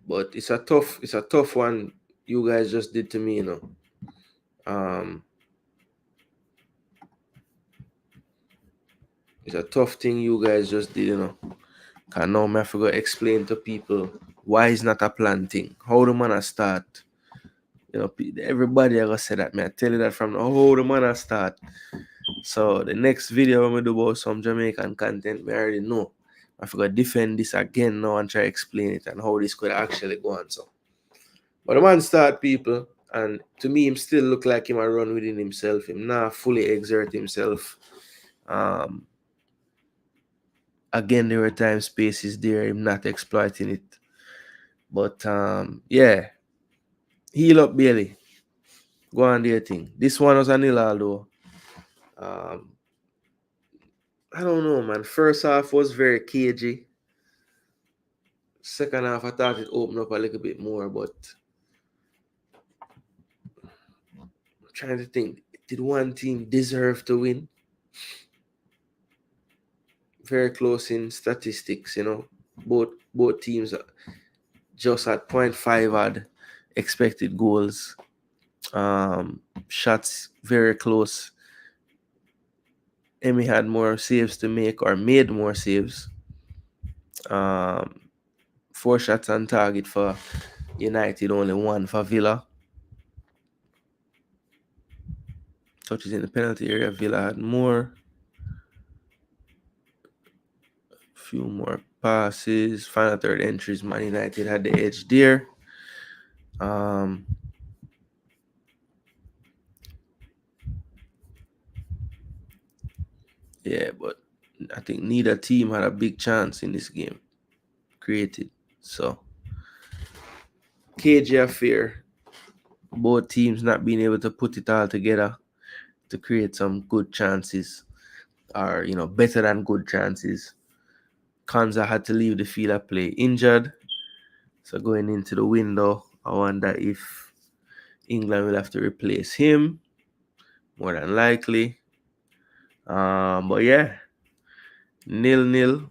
But it's a tough one you guys just did to me, It's a tough thing you guys just did, Cause now I forgot to explain to people why it's not a planting. How the man start. Everybody ever said that, man. I tell you that from how the man start. So the next video I'm gonna do about some Jamaican content, we already know. I forgot to defend this again now and try to explain it and how this could actually go on. So, but the man start, people, and to me, him still look like him a run within himself. Him not fully exert himself. Again, there were time spaces there. Him not exploiting it. But heal up, Bailey. Go on their thing. This one was a nil, though. I don't know, man. First half was very cagey. Second half, I thought it opened up a little bit more, but I'm trying to think. Did one team deserve to win? Very close in statistics, Both teams just at 0.5 had expected goals. Shots very close. Emi had more saves to make, or made more saves. 4 shots on target for United, only 1 for Villa. Touches in the penalty area, Villa had more. Few more passes. Final third entries, Man United had the edge there. Yeah, but I think neither team had a big chance in this game created. So, cage affair. Both teams not being able to put it all together to create some good chances, or better than good chances. Kanza had to leave the field of play injured. So going into the window, I wonder if England will have to replace him. More than likely. But yeah, 0-0.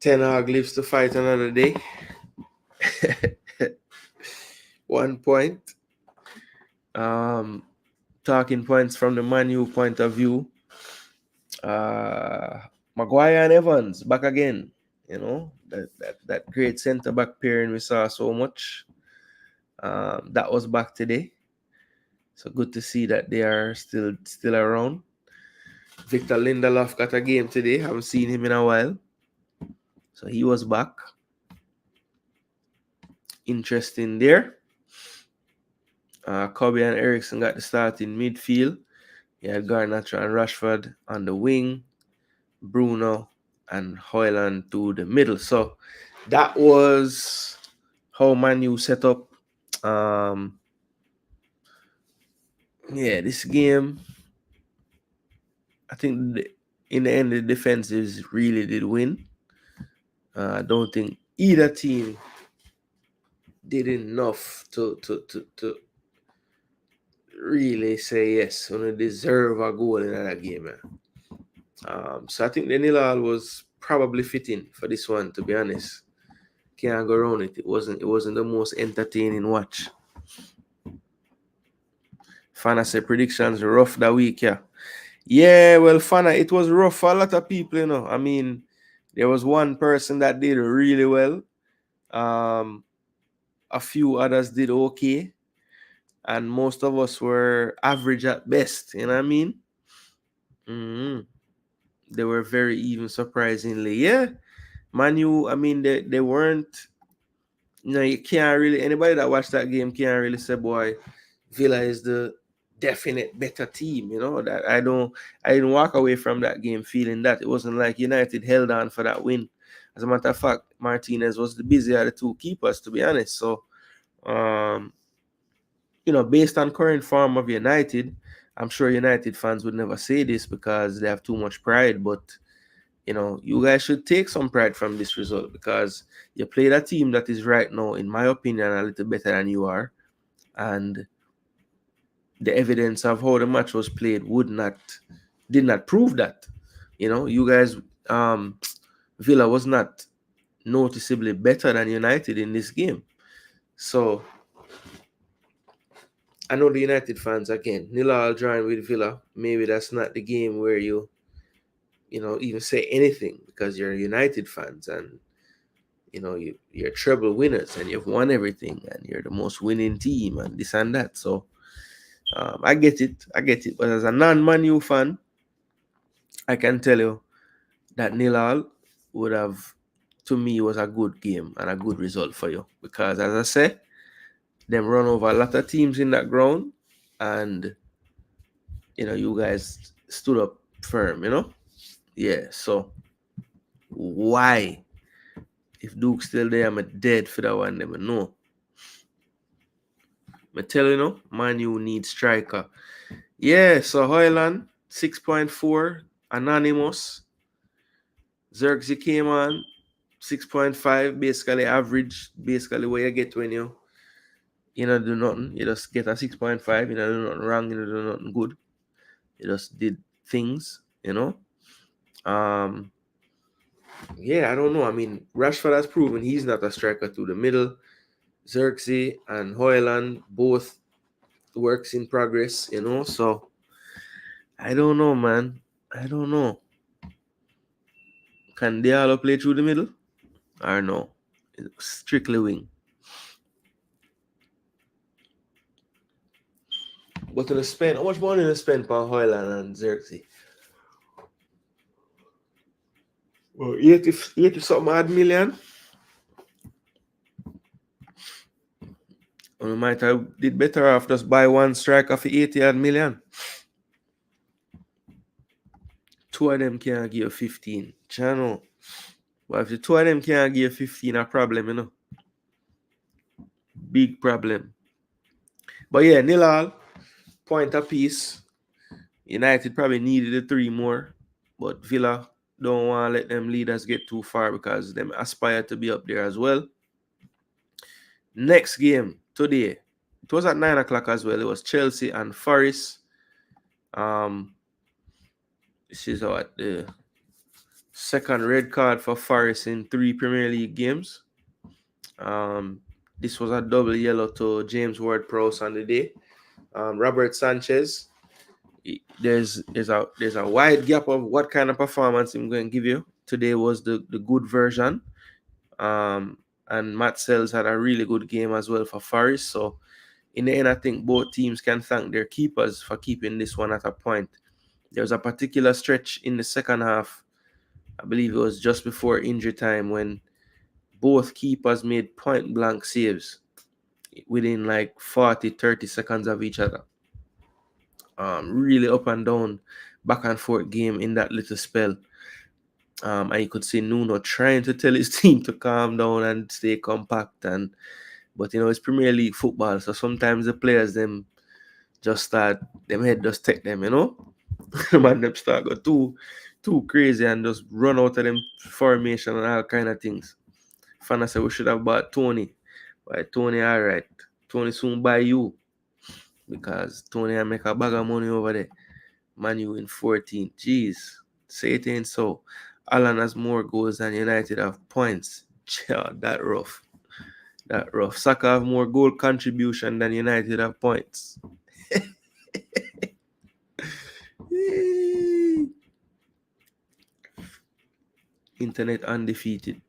Ten Hag lives to fight another day. 1 point. Talking points from the Man U point of view. Maguire and Evans back again. That great centre back pairing we saw so much. That was back today. So good to see that they are still around. Victor Lindelof got a game today. Haven't seen him in a while. So he was back. Interesting there. Kobe and Ericsson got the start in midfield. He had Garnacho and Rashford on the wing. Bruno and Højlund to the middle. So that was how Man U set up. This game, I think in the end, the defenses really did win. I don't think either team did enough to really say yes, we deserve a goal in that game. So I think the 0-0 was probably fitting for this one, to be honest. Can't go around it. It wasn't the most entertaining watch. Fantasy predictions rough that week, yeah. Yeah, well, Fana, it was rough for a lot of people, I mean, there was one person that did really well. A few others did okay. And most of us were average at best, you know what I mean? They were very even, surprisingly. Yeah. Manu, I mean, they weren't, you can't really, anybody that watched that game can't really say, boy, Villa is the definite better team, that I didn't walk away from that game feeling that. It wasn't like United held on for that win. As a matter of fact, Martinez was the busier of the two keepers, to be honest. So, based on current form of United, I'm sure United fans would never say this because they have too much pride, but you guys should take some pride from this result because you played a team that is right now, in my opinion, a little better than you are. And the evidence of how the match was played did not prove that. You guys, Villa was not noticeably better than United in this game. So I know the United fans, again, 0-0 drawing with Villa. Maybe that's not the game where you even say anything because you're United fans and you're treble winners and you've won everything and you're the most winning team and this and that. So I get it. But as a non-Man U fan, I can tell you that 0-0 would have, to me, was a good game and a good result for you because, as I say, them run over a lot of teams in that ground and you guys stood up firm. Yeah. So why? If Duke's still there, I'm dead for that one. Never know. I tell you, Man U needs striker. Yeah, so Højlund, 6.4, anonymous. Xerxes came on, 6.5, basically average, basically what you get when you do nothing. You just get a 6.5, you do nothing wrong, you do nothing good. You just did things, Yeah, I don't know. I mean, Rashford has proven he's not a striker through the middle. Xerxes and Højlund both works in progress, you know. So I don't know, man. I don't know. Can Diallo play through the middle or no? Strictly wing. But to spend, how much money to spend for Hoyland and Xerxes? Well, 80 something odd million. We might have did better off just buy one striker for 80 odd million. Two of them can't give you 15. Channel. But if the two of them can't give you 15, a problem, you know. Big problem. But yeah, nil all. Point apiece. United probably needed the 3 more. But Villa don't want to let them leaders get too far because them aspire to be up there as well. Next game today. It was at 9 o'clock as well. It was Chelsea and Forest. This is what the second red card for Forest in 3 Premier League games. This was a double yellow to James Ward-Prowse on the day. Robert Sanchez. There's a wide gap of what kind of performance I'm going to give you. Today was the good version. And Matt Sells had a really good game as well for Forest. So in the end, I think both teams can thank their keepers for keeping this one at a point. There was a particular stretch in the second half. I believe it was just before injury time when both keepers made point blank saves within like 40-30 seconds of each other. Really up and down, back and forth game in that little spell. And you could see Nuno trying to tell his team to calm down and stay compact. But it's Premier League football, so sometimes the players them just start them head just take them, Man, them start go too crazy and just run out of them formation and all kind of things. Fana said we should have bought Tony. Why Tony alright. Tony soon buy you. Because Tony will make a bag of money over there. Man, you in 14. Jeez. Say it ain't so. Alan has more goals than United have points. That rough. That rough. Saka have more goal contribution than United have points. Internet undefeated.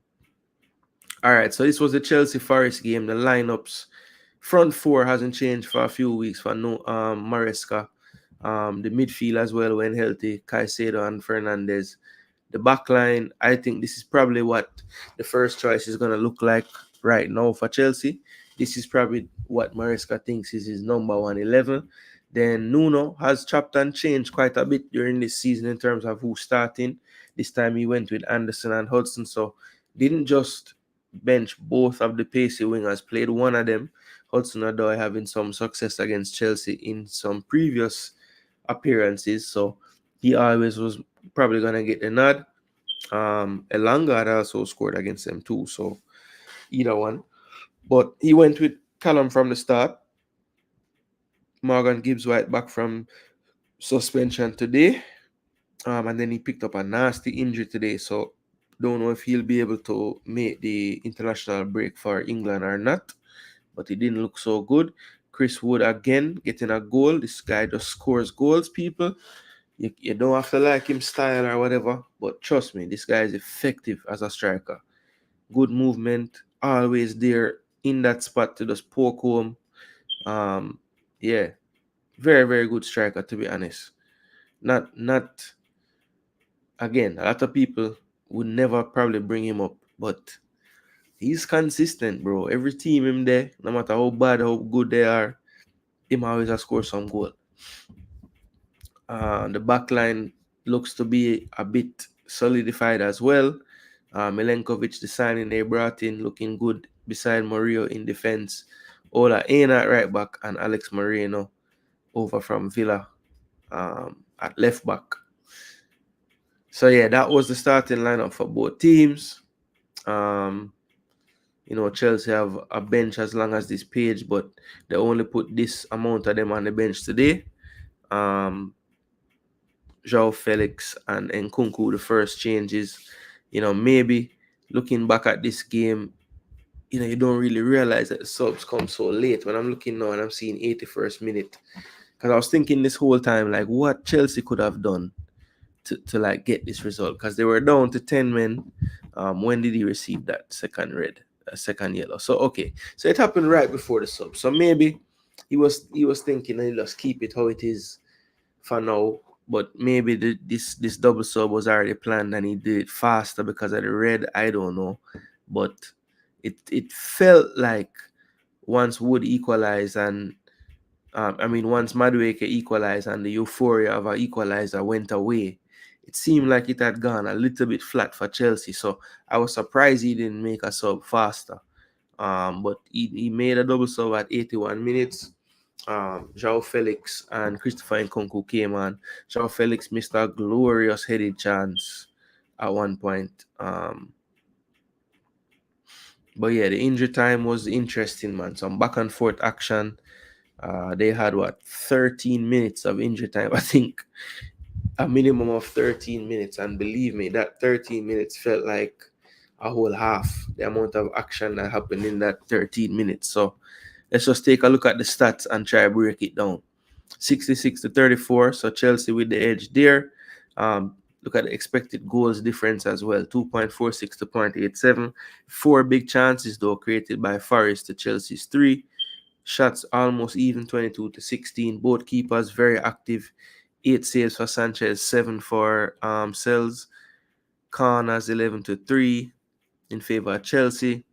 Alright, so this was the Chelsea Forest game. The lineups. Front four hasn't changed for a few weeks for Maresca. The midfield as well when healthy, Caicedo and Fernandez. The back line, I think this is probably what the first choice is going to look like right now for Chelsea. This is probably what Maresca thinks is his number 111. Then Nuno has chopped and changed quite a bit during this season in terms of who's starting. This time he went with Anderson and Hudson, so didn't just bench both of the pacey wingers, played one of them. Hudson-Odoi having some success against Chelsea in some previous appearances, so he always was probably going to get the nod. Elanga had also scored against them too, so either one. But he went with Callum from the start. Morgan Gibbs-White back from suspension today. And then he picked up a nasty injury today, so don't know if he'll be able to make the international break for England or not. But he didn't look so good. Chris Wood again getting a goal. This guy just scores goals, people. You don't have to like him style or whatever, but trust me, this guy is effective as a striker. Good movement, always there in that spot to just poke home. Yeah, very, very good striker, to be honest. Not again, a lot of people would never probably bring him up, but he's consistent, bro. Every team him there, no matter how bad, how good they are, him always has scored some goal. The back line looks to be a bit solidified as well. Milenkovic, the signing they brought in, looking good beside Murillo in defense. Ola Aina at right back and Alex Moreno over from Villa at left back. So yeah, that was the starting lineup for both teams. Chelsea have a bench as long as this page, but they only put this amount of them on the bench today. João Felix and Nkunku, the first changes. Maybe looking back at this game, you don't really realize that the subs come so late. When I'm looking now and I'm seeing 81st minute, because I was thinking this whole time, like, what Chelsea could have done to like get this result, because they were down to 10 men. When did he receive that second red, second yellow? So okay, so it happened right before the sub. So maybe he was thinking, let's keep it how it is for now. But maybe this double sub was already planned and he did it faster because of the red. I don't know, but it felt like once Wood equalized and once Madueke equalized and the euphoria of an equalizer went away, it seemed like it had gone a little bit flat for Chelsea. So I was surprised he didn't make a sub faster. But he made a double sub at 81 minutes. João Felix and Christopher Nkunku came on. João Felix missed a glorious headed chance at one point. But yeah, the injury time was interesting, man. Some back and forth action. They had 13 minutes of injury time. I think a minimum of 13 minutes. And believe me, that 13 minutes felt like a whole half, the amount of action that happened in that 13 minutes. So let's just take a look at the stats and try to break it down. 66-34. So Chelsea with the edge there. Look at the expected goals difference as well. 2.46 to 0.87. 4 big chances, though, created by Forest to Chelsea's 3. Shots almost even, 22-16. Both keepers very active. 8 saves for Sanchez, 7 for Sells. Corners 11-3 in favor of Chelsea.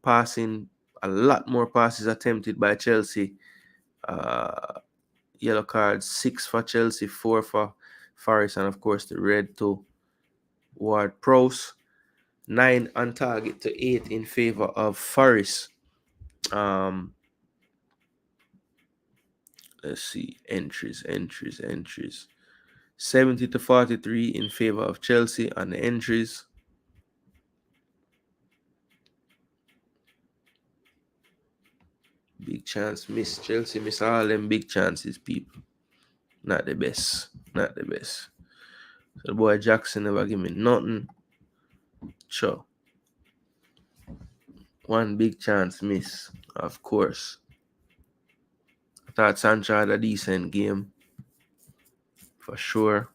Passing, a lot more passes attempted by Chelsea. Yellow cards, 6 for Chelsea, 4 for Forest, and of course the red to Ward-Prowse. 9 on target to 8 in favor of Forest. Let's see, entries. 70-43 in favor of Chelsea on the entries. Big chance miss. Chelsea miss all them big chances, people. Not the best. So the boy Jackson never give me nothing. Sure. One big chance miss, of course. I thought Sancho had a decent game. For sure.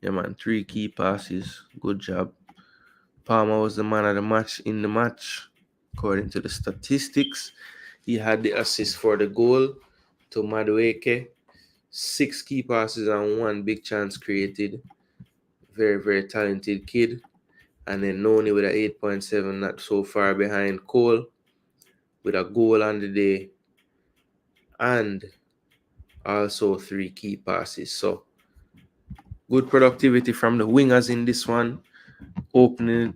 Yeah, man. 3 key passes. Good job. Palmer was the man of the match in the match. According to the statistics, he had the assist for the goal to Madueke. 6 key passes and 1 big chance created. Very, very talented kid. And then Noni with a 8.7, not so far behind Cole with a goal on the day. And also 3 key passes. So good productivity from the wingers in this one. Open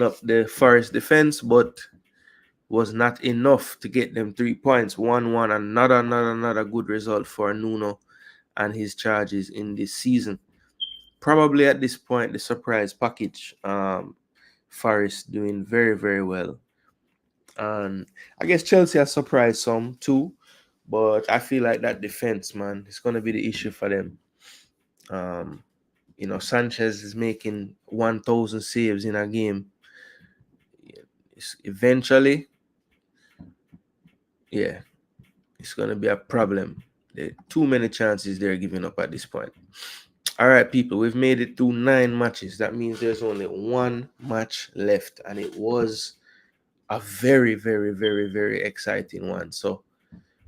up the Forest defense, but was not enough to get them 3 points. 1-1, another good result for Nuno and his charges in this season. Probably at this point the surprise package. Forest doing very, very well. And I guess Chelsea has surprised some too, but I feel like that defense, man, it's going to be the issue for them. Sanchez is making 1,000 saves in a game. Eventually, yeah, it's going to be a problem. There are too many chances they're giving up at this point. All right, people, we've made it through 9 matches. That means there's only 1 match left, and it was a very, very, very, very exciting one. So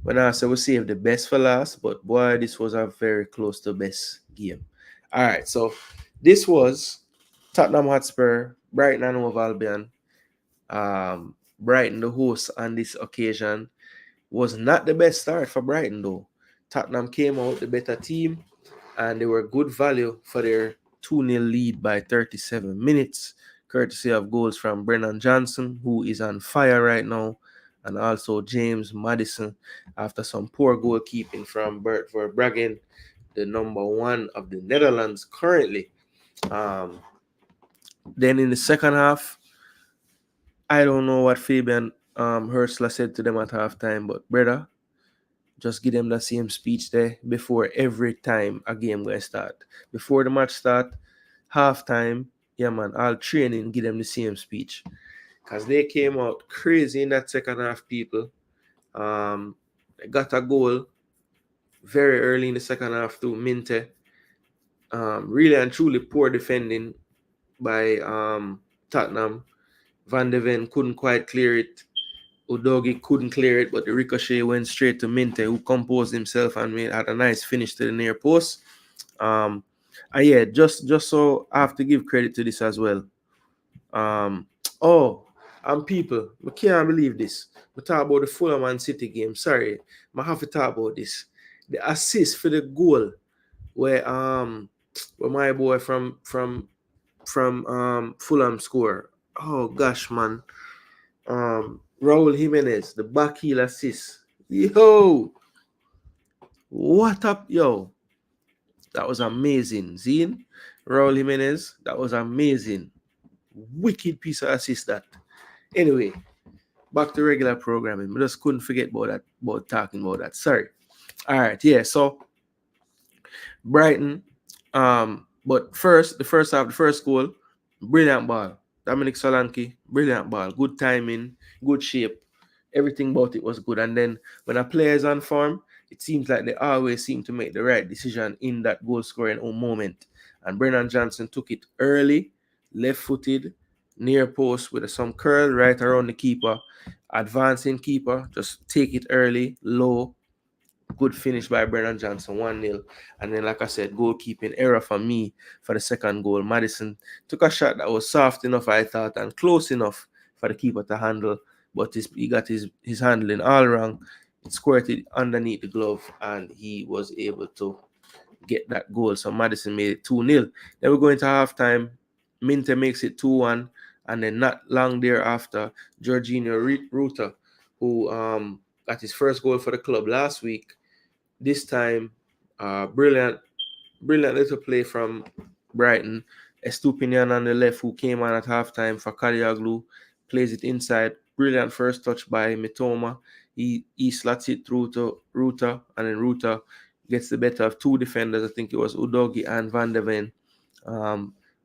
when I say we save the best for last, but boy, this was a very close to best game. All right, so this was Tottenham Hotspur, Brighton and Hove Albion. Brighton, the host on this occasion, was not the best start for Brighton though. Tottenham came out the better team, and they were good value for their 2-0 lead by 37 minutes, courtesy of goals from Brennan Johnson, who is on fire right now, and also James Maddison after some poor goalkeeping from Bert Verbruggen, the number 1 of the Netherlands currently. Then in the second half, I don't know what Fabian Hurstler said to them at halftime, but brother, just give them the same speech there before every time a game going to start. Before the match start, halftime, yeah man, all training, give them the same speech. because they came out crazy in that second half, people. They got a goal very early in the second half to Minte. Really and truly poor defending by Tottenham. Van de Ven couldn't quite clear it. Udogi couldn't clear it, but the ricochet went straight to Minte, who composed himself and had a nice finish to the near post. And yeah, just so I have to give credit to this as well. Oh, and people, I can't believe this. We talk about the Fulham and City game. Sorry, I have to talk about this. The assist for the goal where my boy from Fulham score. Oh gosh, man. Raul Jimenez, the back heel assist. Yo, what up, yo? That was amazing. Zine, Raul Jimenez, that was amazing. Wicked piece of assist that. Anyway, back to regular programming. I just couldn't forget about talking about that. Sorry. All right, yeah. So Brighton, but first, the first half, the first goal, brilliant ball. Dominic Solanke, brilliant ball. Good timing, good shape. Everything about it was good. And then when a player is on form, it seems like they always seem to make the right decision in that goal scoring moment. And Brennan Johnson took it early, left-footed, near post with some curl right around the keeper. Advancing keeper, just take it early, low. Good finish by Brennan Johnson, 1-0. And then, like I said, goalkeeping error for me for the second goal. Madison took a shot that was soft enough, I thought, and close enough for the keeper to handle. But he got his handling all wrong. It squirted underneath the glove, and he was able to get that goal. So Madison made it 2-0. Then we're going to halftime. Minte makes it 2-1. And then not long thereafter, Jorginho Ruta, who got his first goal for the club last week, this time, brilliant little play from Brighton. Estupinian on the left, who came on at halftime for Kaliaglu, plays it inside. Brilliant first touch by Mitoma. He slots it through to Ruta, and then Ruta gets the better of two defenders. I think it was Udogi and Van de Ven.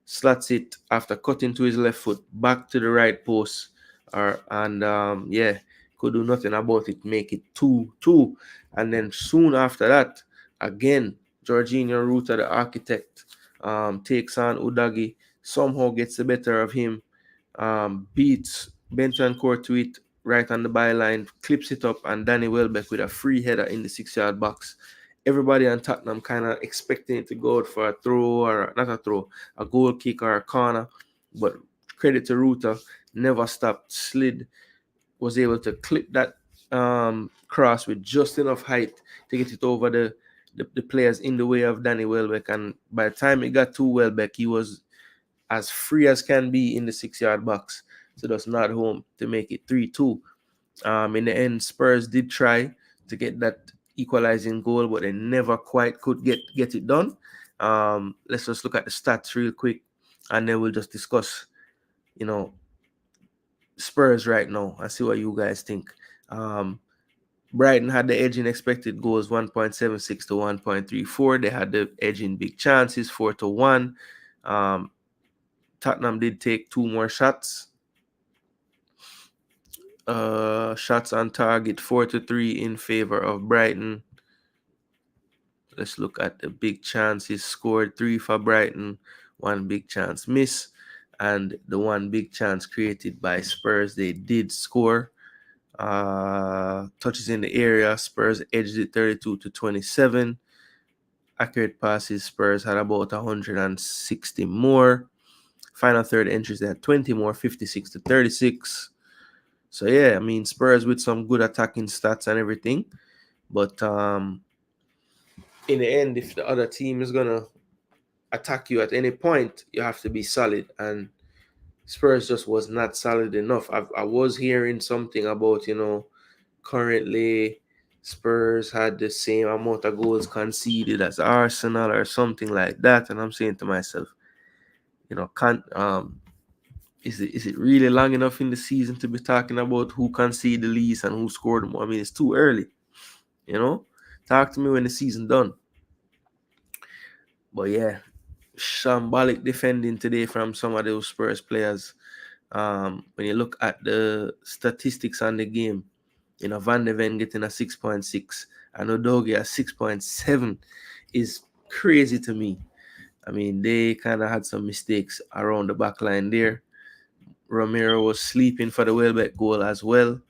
Slots it after cutting to his left foot back to the right post. Yeah, could do nothing about it. Make it 2-2. And then soon after that, again, Jorginho Ruta, the architect, takes on Udagi, somehow gets the better of him, beats Benton Courtois right on the byline, clips it up, and Danny Welbeck with a free header in the 6-yard box. Everybody on Tottenham kind of expecting it to go out for a throw, or not a throw, a goal kick or a corner. But credit to Ruta, never stopped, slid, was able to clip that cross with just enough height to get it over the players in the way of Danny Welbeck. And by the time it got to Welbeck, he was as free as can be in the 6-yard box. So that's not home to make it 3-2. In the end, Spurs did try to get that equalizing goal, but they never quite could get it done. Let's just look at the stats real quick, and then we'll just discuss, Spurs right now and see what you guys think. Brighton had the edge in expected goals, 1.76 to 1.34. They had the edge in big chances, 4-1. Tottenham did take 2 more shots. Shots on target, 4-3 in favor of Brighton. Let's look at the big chances scored. 3 for Brighton, 1 big chance miss, and the 1 big chance created by Spurs. They did score. Touches in the area, Spurs edged it 32-27. Accurate passes, Spurs had about 160 more. Final third entries, they had 20 more, 56-36. So yeah, I mean, Spurs with some good attacking stats and everything. But in the end, if the other team is gonna attack you at any point, you have to be solid. And Spurs just was not solid enough. I was hearing something about, currently Spurs had the same amount of goals conceded as Arsenal or something like that. And I'm saying to myself, is it really long enough in the season to be talking about who conceded the least and who scored more? I mean, it's too early. Talk to me when the season done. But yeah, shambolic defending today from some of those Spurs players. When you look at the statistics on the game, Van de Ven getting a 6.6 and Udogie a 6.7 is crazy to me. I mean, they kind of had some mistakes around the back line there. Romero was sleeping for the Welbeck goal as well.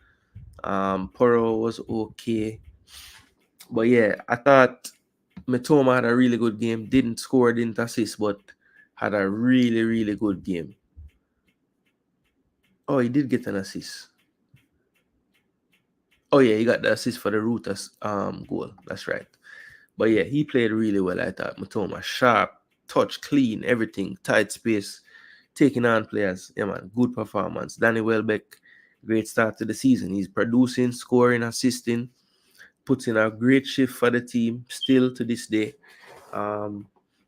Porro was okay. But yeah, I thought Mitoma had a really good game. Didn't score, didn't assist, but had a really, really good game. Oh, he did get an assist. Oh yeah, he got the assist for the Rutas goal. That's right. But yeah, he played really well, I thought. Mitoma, sharp, touch, clean, everything, tight space, taking on players. Yeah, man, good performance. Danny Welbeck, great start to the season. He's producing, scoring, assisting, puts in a great shift for the team still to this day. And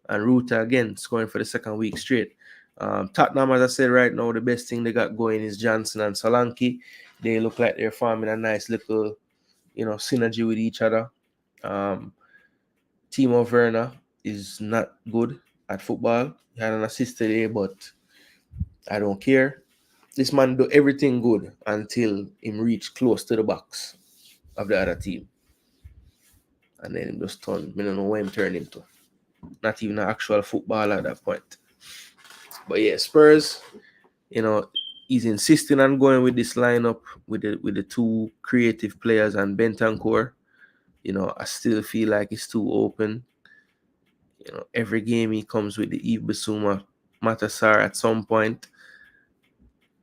Ruta again scoring for the second week straight. Tottenham, as I said right now, the best thing they got going is Johnson and Solanke. They look like they're forming a nice little, synergy with each other. Timo Werner is not good at football. He had an assist today, but I don't care. This man do everything good until him reach close to the box of the other team. And then him just turn. I don't know where him turn him to. Not even an actual footballer at that point. But yeah, Spurs, he's insisting on going with this lineup with the two creative players and Bentancur. I still feel like it's too open. Every game he comes with the Eve Basuma Matasar at some point.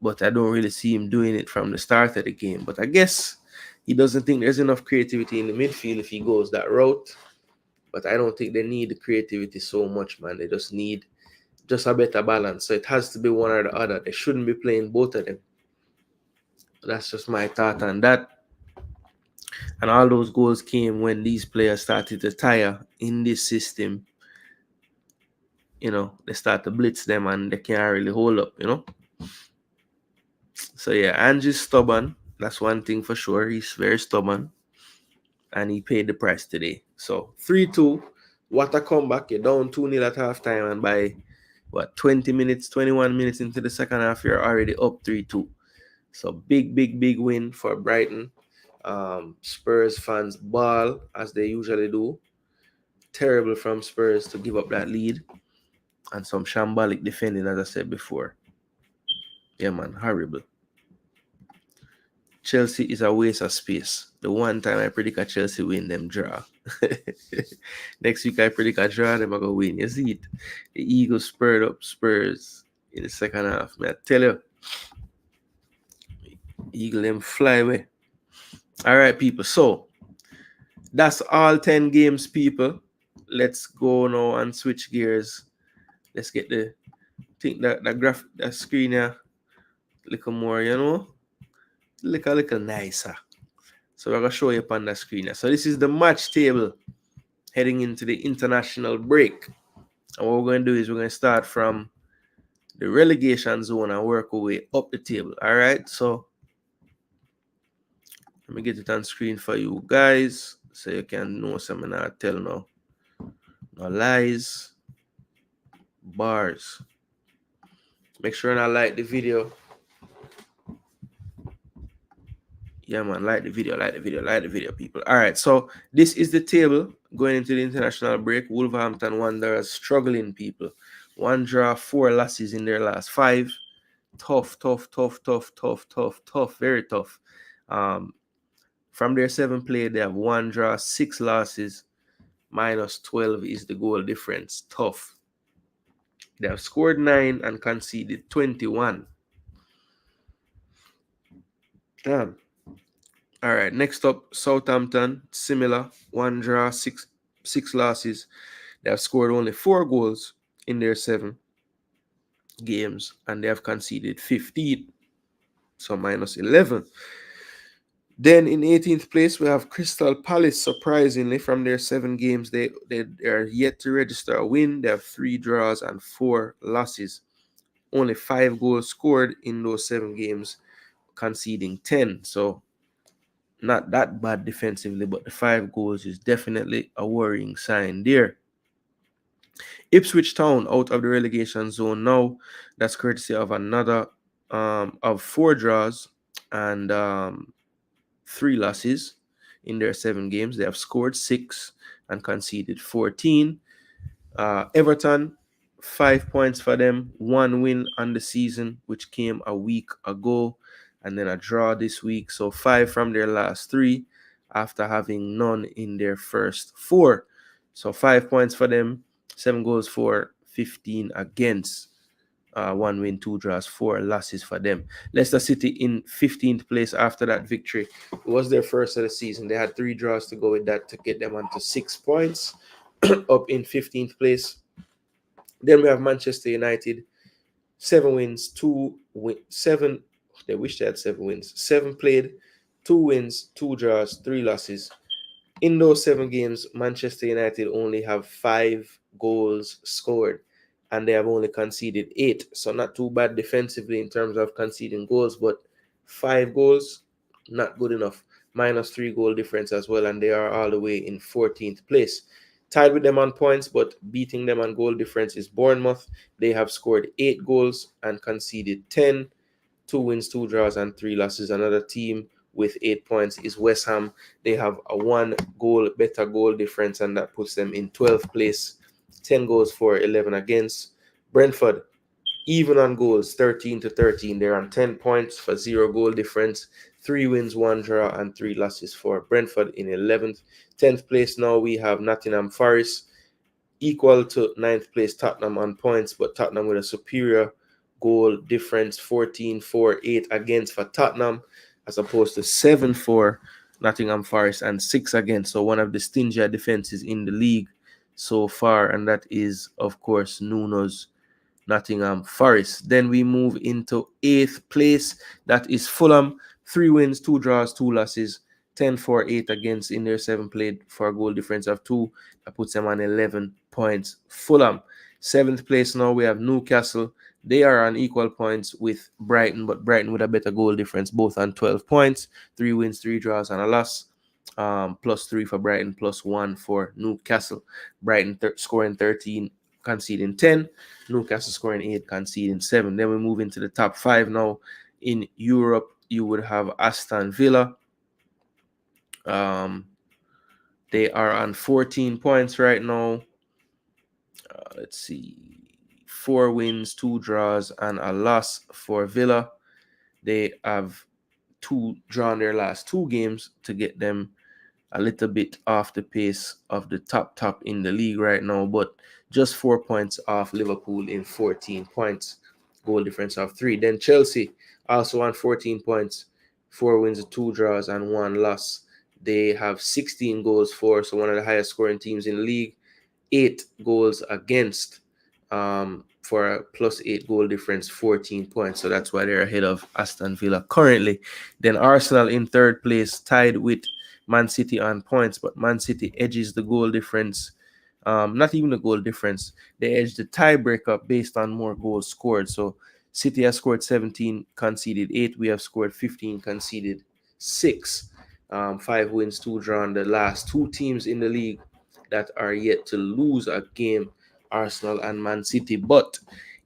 But I don't really see him doing it from the start of the game. But I guess he doesn't think there's enough creativity in the midfield if he goes that route. But I don't think they need the creativity so much, man. They just need a better balance. So it has to be one or the other. They shouldn't be playing both of them. That's just my thought on that. And all those goals came when these players started to tire in this system. They start to blitz them and they can't really hold up, So yeah, Angie's stubborn. That's one thing for sure. He's very stubborn. And he paid the price today. So 3-2. What a comeback. You're down 2-0 at halftime, and by 20 minutes, 21 minutes into the second half, you're already up 3-2. So big, big, big win for Brighton. Spurs fans ball as they usually do. Terrible from Spurs to give up that lead. And some shambolic defending, as I said before. Yeah, man, horrible. Chelsea is a waste of space. The one time I predict a Chelsea win, them draw. Next week I predict a draw, them are going to win. You see it? The Eagles spurred up Spurs in the second half. Man, I tell you, Eagle them fly away. All right, people. So that's all 10 games, people. Let's go now and switch gears. Let's get the screen here a little more, look a little nicer. So we're gonna show you up on the screen here. So this is the match table heading into the international break. And what we're going to do is we're going to start from the relegation zone and work our way up the table. All right. So let me get it on screen for you guys so you can know something I tell now. No lies, bars. Make sure and like the video. Yeah, man, like the video, people. All right, so this is the table going into the international break. Wolverhampton Wanderers struggling, people. 1 draw, 4 losses in their last 5. Tough, very tough. From their 7 play, they have 1 draw, 6 losses, minus 12 is the goal difference. Tough. They have scored 9 and conceded 21. Damn. All right, next up, Southampton, similar, 1 draw, 6 losses. They have scored only 4 goals in their 7 games, and they have conceded 15, so minus 11. Then in 18th place, we have Crystal Palace. Surprisingly, from their 7 games, they are yet to register a win. They have 3 draws and 4 losses. Only 5 goals scored in those 7 games, conceding 10. So not that bad defensively, but the 5 goals is definitely a worrying sign there. Ipswich Town out of the relegation zone now. That's courtesy of another of 4 draws and 3 losses in their 7 games. They have scored 6 and conceded 14. Everton, 5 points for them, 1 win on the season, which came a week ago, and then a draw this week. So 5 from their last 3 after having none in their first 4. So 5 points for them, 7 goals for, 15 against. 1 win, 2 draws, 4 losses for them. Leicester City in 15th place after that victory. It was their first of the season. They had 3 draws to go with that to get them onto 6 points, up in 15th place. Then we have Manchester United, 7 wins, 7. They wish they had 7 wins. 7 played, 2 wins, 2 draws, 3 losses. In those 7 games, Manchester United only have 5 goals scored, and they have only conceded 8. So not too bad defensively in terms of conceding goals, but 5 goals, not good enough. Minus 3 goal difference as well, and they are all the way in 14th place. Tied with them on points, but beating them on goal difference is Bournemouth. They have scored 8 goals and conceded 10. 2 wins, 2 draws, and 3 losses. Another team with 8 points is West Ham. They have a 1 goal better goal difference, and that puts them in 12th place. 10 goals for, 11 against. Brentford, even on goals, 13-13. They're on 10 points for 0 goal difference. 3 wins, 1 draw, and 3 losses for Brentford in 11th. 10th place now we have Nottingham Forest, equal to 9th place Tottenham on points, but Tottenham with a superior goal difference, 14-4-8 against for Tottenham, as opposed to 7-4 Nottingham Forest and 6 against. So one of the stingier defenses in the league so far, and that is, of course, Nuno's Nottingham Forest. Then we move into 8th place. That is Fulham, 3 wins, 2 draws, 2 losses, 10-4-8 against in their 7 played for a goal difference of 2. That puts them on 11 points. Fulham. 7th place now we have Newcastle. They are on equal points with Brighton, but Brighton with a better goal difference, both on 12 points. 3 wins, 3 draws, and a loss. +3 for Brighton, +1 for Newcastle. Brighton scoring 13, conceding 10. Newcastle scoring 8, conceding 7. Then we move into the top 5 now. In Europe, you would have Aston Villa. They are on 14 points right now. Let's see. 4 wins, 2 draws, and a loss for Villa. They have drawn their last 2 games to get them a little bit off the pace of the top in the league right now, but just 4 points off Liverpool in 14 points, goal difference of 3. Then Chelsea also on 14 points, 4 wins, 2 draws, and 1 loss. They have 16 goals for, so one of the highest scoring teams in the league. 8 goals against, for a +8 goal difference, 14 points. So that's why they're ahead of Aston Villa currently. Then Arsenal in 3rd place, tied with Man City on points, but Man City edges the goal difference. Not even the goal difference. They edge the tiebreaker based on more goals scored. So City has scored 17, conceded 8. We have scored 15, conceded 6. 5 wins, 2 drawn. The last 2 teams in the league that are yet to lose a game, Arsenal and Man City. But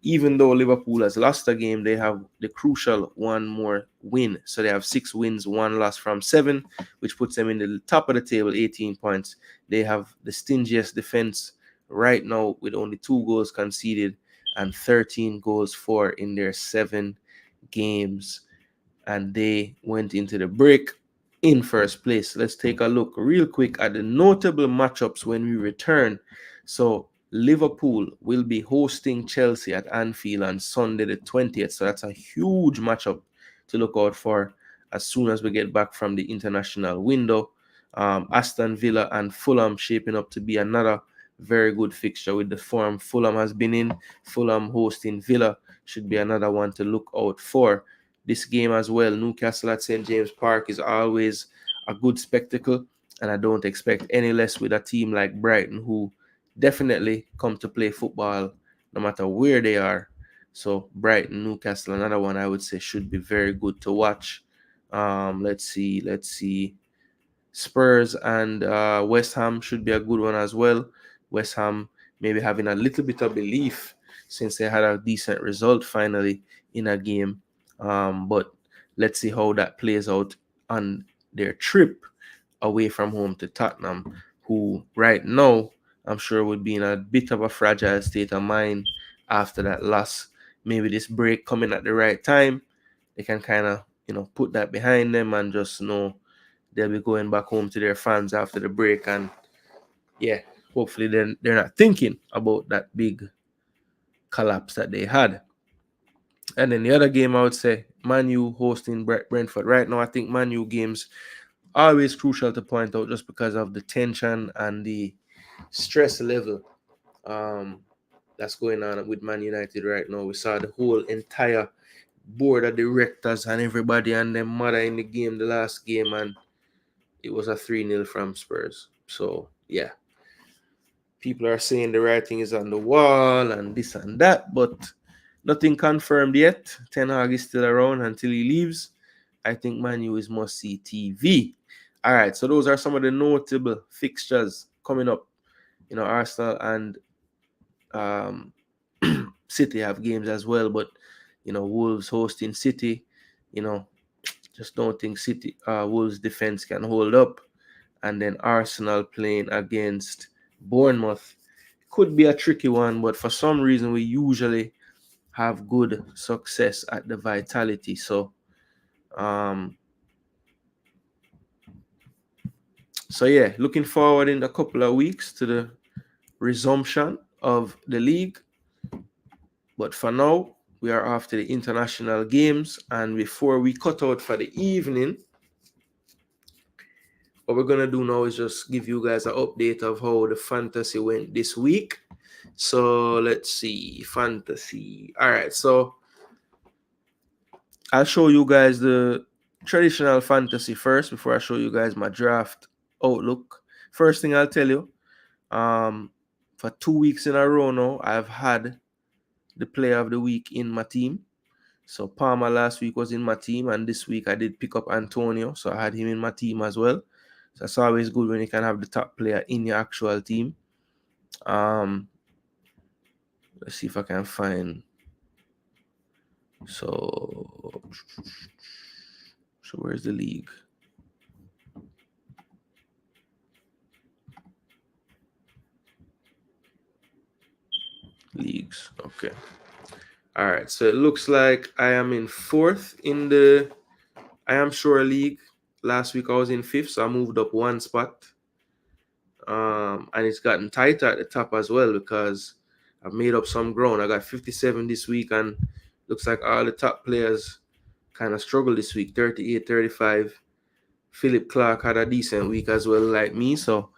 even though Liverpool has lost a game, they have the crucial 1 more win. So they have 6 wins, 1 loss from 7, which puts them in the top of the table, 18 points. They have the stingiest defense right now with only 2 goals conceded and 13 goals for in their 7 games. And they went into the break in 1st place. Let's take a look real quick at the notable matchups when we return. So Liverpool will be hosting Chelsea at Anfield on Sunday the 20th. So that's a huge matchup to look out for as soon as we get back from the international window. Aston Villa and Fulham shaping up to be another very good fixture with the form Fulham has been in. Fulham hosting Villa should be another one to look out for. This game as well, Newcastle at St. James Park, is always a good spectacle, and I don't expect any less with a team like Brighton, who definitely come to play football no matter where they are. So Brighton, Newcastle, another one I would say should be very good to watch. Let's see. Spurs and West Ham should be a good one as well. West Ham maybe having a little bit of belief since they had a decent result finally in a game But let's see how that plays out on their trip away from home to Tottenham, who right now I'm sure would be in a bit of a fragile state of mind after that loss. Maybe this break coming at the right time, they can kind of put that behind them and just know they'll be going back home to their fans after the break. And yeah, hopefully then they're not thinking about that big collapse that they had. And then the other game, I would say Man U hosting Brentford. Right now, I think Man U games are always crucial to point out just because of the tension and the stress level that's going on with Man United right now. We saw the whole entire board of directors and everybody and their mother in the game, the last game, and it was a 3-0 from Spurs. So, yeah. People are saying the writing is on the wall and this and that, but nothing confirmed yet. Ten Hag is still around until he leaves. I think Man U is must-see TV. All right, so those are some of the notable fixtures coming up. Arsenal and City have games as well, but Wolves hosting City. Just don't think Wolves defense can hold up. And then Arsenal playing against Bournemouth could be a tricky one, but for some reason we usually have good success at the Vitality. So yeah, looking forward in a couple of weeks to the resumption of the league. But for now, we are after the international games, and before we cut out for the evening, what we're gonna do now is just give you guys an update of how the fantasy went this week. So let's see, fantasy. All right, so I'll show you guys the traditional fantasy first before I show you guys my draft outlook. First thing I'll tell you, for 2 weeks in a row now, I've had the player of the week in my team. So Palmer last week was in my team, and this week I did pick up Antonio, so I had him in my team as well. So it's always good when you can have the top player in your actual team. Let's see if I can find. So where's the league? Leagues. Okay. All right. So it looks like I am in 4th in the I Am Sure League. Last week I was in 5th, so I moved up 1 spot. And it's gotten tighter at the top as well because I've made up some ground. I got 57 this week, and looks like all the top players kind of struggled this week. 38, 35. Philip Clark had a decent week as well, like me. So,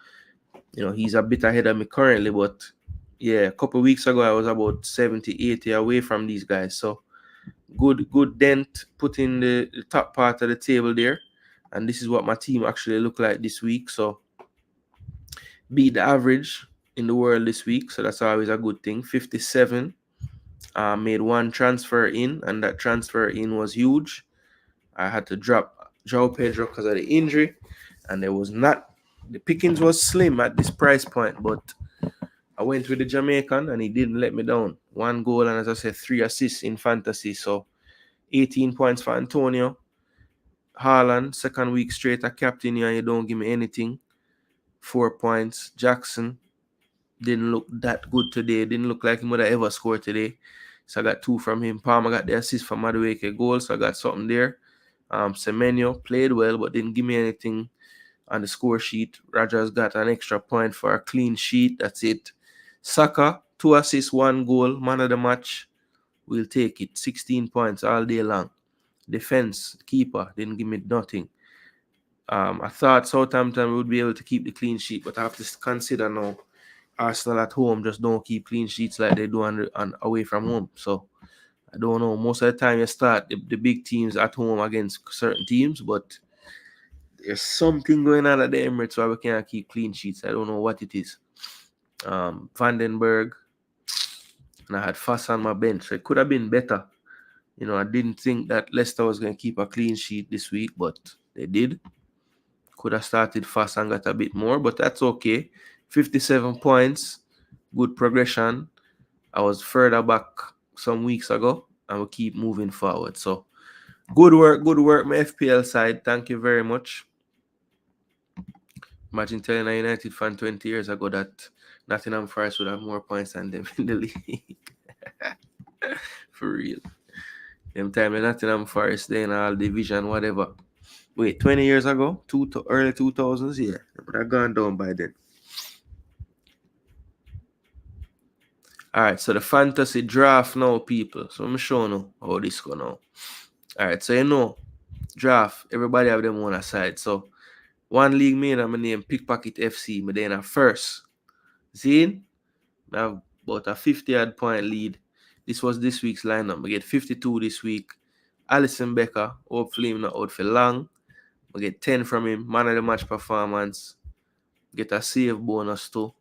he's a bit ahead of me currently. But, yeah, a couple of weeks ago, I was about 70, 80 away from these guys. So, good dent put in the top part of the table there. And this is what my team actually looked like this week. So, beat the average in the world this week, so that's always a good thing. 57. Made 1 transfer in, and that transfer in was huge. I had to drop João Pedro because of the injury, and the pickings was slim at this price point, but I went with the Jamaican and he didn't let me down. 1 goal and, as I said, 3 assists in fantasy. So 18 points for Antonio. Haaland, 2nd week straight a captain here, and you don't give me anything. 4 points. Jackson didn't look that good today. Didn't look like he would have ever scored today. So I got 2 from him. Palmer got the assist from Madueke goal, so I got something there. Semenyo played well, but didn't give me anything on the score sheet. Rogers got an extra point for a clean sheet. That's it. Saka, 2 assists, 1 goal. Man of the match. We'll take it. 16 points all day long. Defense, keeper, didn't give me nothing. I thought Southampton would be able to keep the clean sheet, but I have to consider now Arsenal at home just don't keep clean sheets like they do on away from home. So I don't know. Most of the time you start the big teams at home against certain teams, but there's something going on at the Emirates where we can't keep clean sheets. I don't know what it is. Vandenberg, and I had Fass on my bench. So it could have been better. I didn't think that Leicester was going to keep a clean sheet this week, but they did. Could have started fast and got a bit more, but that's okay. 57 points, good progression. I was further back some weeks ago, and we'll keep moving forward. So Good work, my FPL side. Thank you very much. Imagine telling a United fan 20 years ago that Nottingham Forest would have more points than them in the league. For real. Them time in Nottingham Forest, they in all division, whatever. Wait, 20 years ago? Early 2000s? Yeah. But I've gone down by then. Alright, so the fantasy draft now, people. So I'm showing you how this go now. Alright, so you know, draft, everybody have them on a side. So one league me and I'm name Pickpocket FC, but then a first. See? I have about a 50 odd point lead. This was this week's lineup. I get 52 this week. Alisson Becker, hopefully him not out for long. I get 10 from him. Man of the match performance. Get a save bonus too.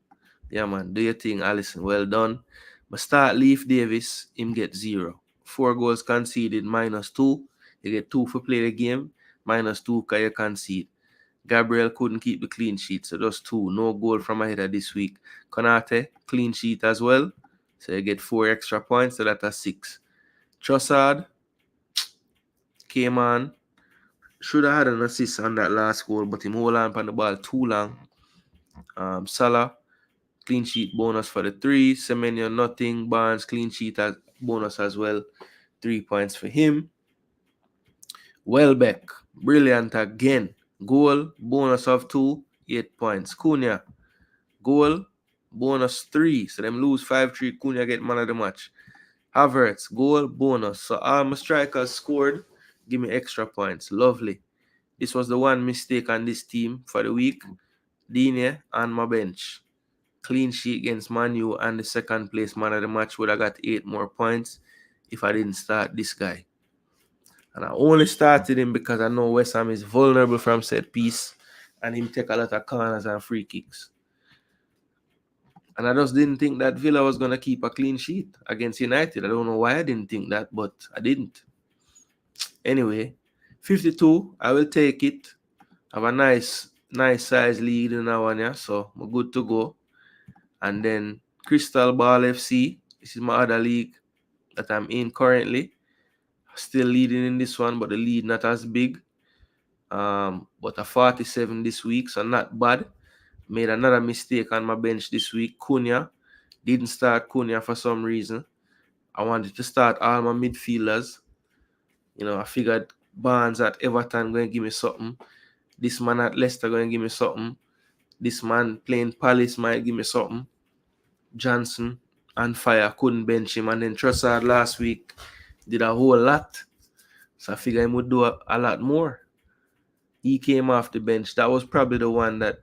Yeah, man. Do your thing, Alisson. Well done. But start Leaf Davis, him get 0. 4 goals conceded, -2. You get 2 for play the game, -2 because you concede. Gabriel couldn't keep the clean sheet, so just 2. No goal from a header this week. Konate, clean sheet as well. So you get 4 extra points, so that's a 6. Trossard came on. Should have had an assist on that last goal, but him hold on the ball too long. Salah, clean sheet bonus for the 3. Semenyo, nothing. Barnes, clean sheet as bonus as well. 3 points for him. Welbeck, brilliant again. Goal, bonus of 2, 8 points. Cunha, goal, bonus 3. So them lose 5-3. Cunha get man of the match. Havertz, goal, bonus. So all my strikers scored. Give me extra points. Lovely. This was the one mistake on this team for the week. Digne on my bench. Clean sheet against Man U, and the second place man of the match would have got 8 more points if I didn't start this guy. And I only started him because I know West Ham is vulnerable from set piece and him take a lot of corners and free kicks. And I just didn't think that Villa was going to keep a clean sheet against United. I don't know why I didn't think that, but I didn't. Anyway, 52, I will take it. I have a nice size lead in that one, yeah, so I'm good to go. And then Crystal Ball FC, this is my other league that I'm in currently. Still leading in this one, but the lead not as big. But a 47 this week, so not bad. Made another mistake on my bench this week. Cunha. Didn't start Cunha for some reason. I wanted to start all my midfielders. You know, I figured Barnes at Everton going to give me something. This man at Leicester going to give me something. This man playing Palace might give me something. Johnson on fire. Couldn't bench him. And then Trossard last week did a whole lot. So I figured he would do a lot more. He came off the bench. That was probably the one that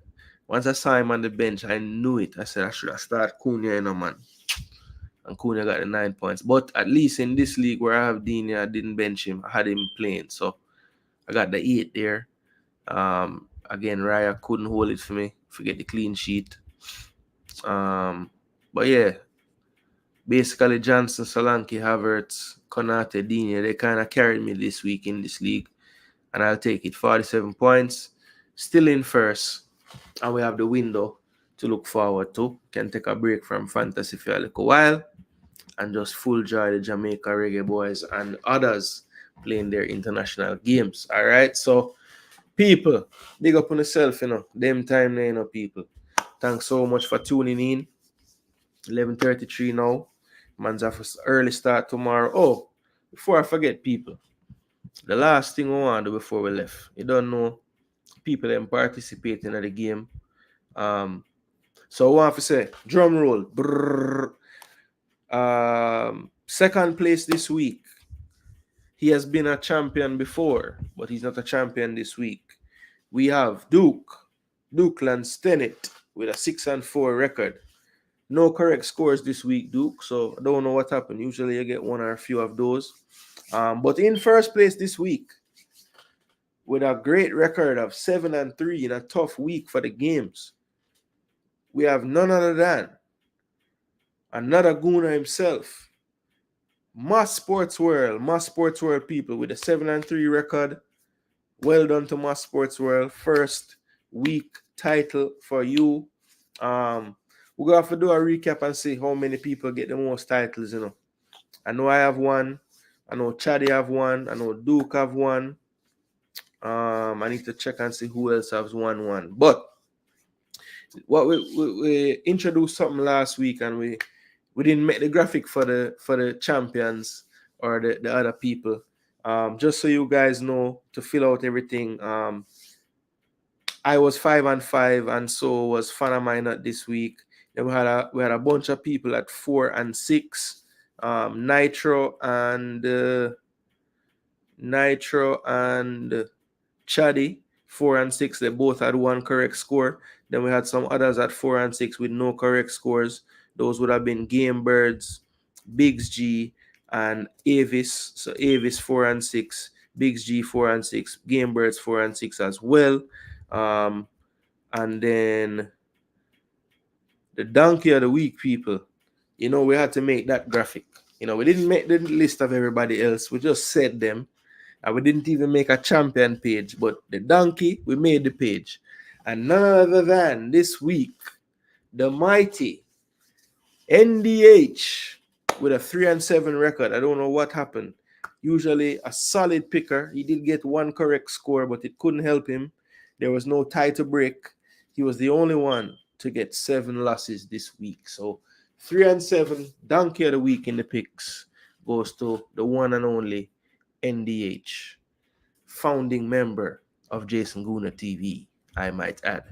once I saw him on the bench, I knew it. I said I should have started Cunha, you know, man. And Cunha got the 9 points. But at least in this league where I have Digne, I didn't bench him. I had him playing. So I got the 8 there. Again, Raya couldn't hold it for me. Forget the clean sheet. But yeah, basically Johnson, Solanke, Havertz, Konate, Digne, they kind of carried me this week in this league. And I'll take it. 47 points. Still in first. And we have the window to look forward to. Can take a break from fantasy for a little while. And just full joy the Jamaica Reggae boys and others playing their international games. Alright. So people, big up on yourself, you know. Them time now, you know, people. Thanks so much for tuning in. 11:33 now. Man's have an early start tomorrow. Oh, before I forget, people. The last thing we want to do before we left, you don't know people that participating in the game. So I want to say, drum roll. Second place this week. He has been a champion before, but he's not a champion this week. We have Dukeland Stennett with a 6-4 record. No correct scores this week, Duke. So I don't know what happened. Usually you get one or a few of those. But in first place this week, with a great record of 7-3 in a tough week for the games, we have none other than another Gooner himself, Mass Sports World people with a 7-3 record. Well done to Mass Sports World. First week title for you. We're going to have to do a recap and see how many people get the most titles, you know. I know I have one. I know Chaddy have one. I know Duke have one. I need to check and see who else has one. But what we introduced something last week, and we didn't make the graphic for the champions or the other people. Just so you guys know, to fill out everything. I was 5-5, and so was Fana Minot this week. Then we had a bunch of people at 4 and 6. Nitro and Chaddy 4 and 6. They both had one correct score. Then we had some others at 4 and 6 with no correct scores. Those would have been Game Birds, Biggs G, and Avis. So Avis 4 and 6, Biggs G 4 and 6, Game Birds 4 and 6 as well. And then the donkey of the week, people. We had to make that graphic. We didn't make the list of everybody else. We just said them. And we didn't even make a champion page. But the donkey, we made the page. And none other than this week, the mighty NDH with a 3 and 7 record. I don't know what happened. Usually a solid picker. He did get one correct score, but it couldn't help him. There was no tie to break. He was the only one to get 7 losses this week. So 3 and 7, donkey of the week in the picks goes to the one and only NDH, founding member of Gooner TV, I might add.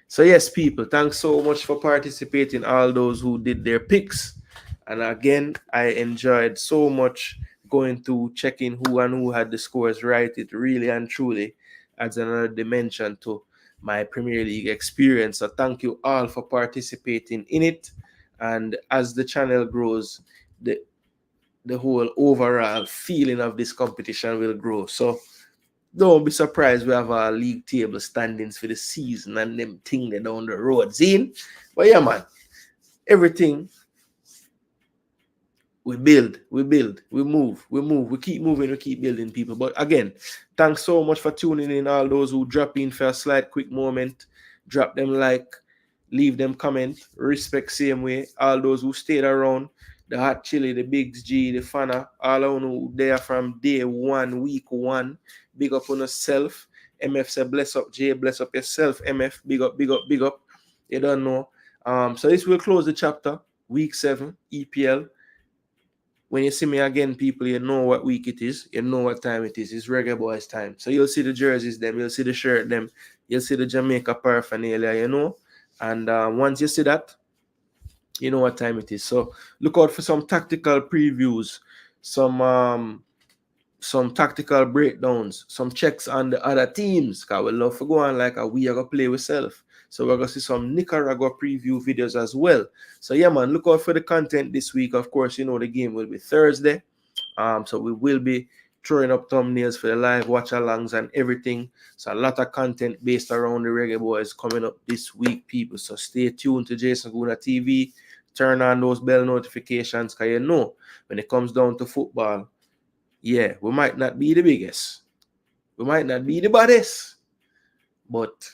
So yes, people, thanks so much for participating, all those who did their picks. And again, I enjoyed so much going through, checking who had the scores right. It really and truly adds another dimension to my Premier League experience. So thank you all for participating in it. And as the channel grows, the whole overall feeling of this competition will grow. So don't be surprised we have our league table standings for the season and them thing they down the road. See? But yeah, man, everything we build, we move, we keep moving, we keep building, people. But again, thanks so much for tuning in. All those who drop in for a slight quick moment, drop them like, leave them comment, respect same way. All those who stayed around, the Hot Chili, the Biggs G, the Fana, all of who there from day one, week one. Big up on yourself. MF said, bless up, Jay, bless up yourself. MF, big up. You don't know. So this will close the chapter, week 7, EPL. When you see me again, people, you know what week it is. You know what time it is. It's Reggae Boys time. So you'll see the jerseys, them. You'll see the shirt, them. You'll see the Jamaica paraphernalia, you know. And once you see that, you know what time it is. So look out for some tactical previews, some tactical breakdowns, some checks on the other teams. Because we love to go on like we are going to play with self. So we're going to see some Nicaragua preview videos as well. So yeah, man, look out for the content this week. Of course, you know the game will be Thursday. So we will be throwing up thumbnails for the live watch-alongs and everything. So a lot of content based around the Reggae Boys coming up this week, people. So stay tuned to Gooner TV. Turn on those bell notifications, because you know when it comes down to football, yeah, we might not be the biggest. We might not be the baddest. But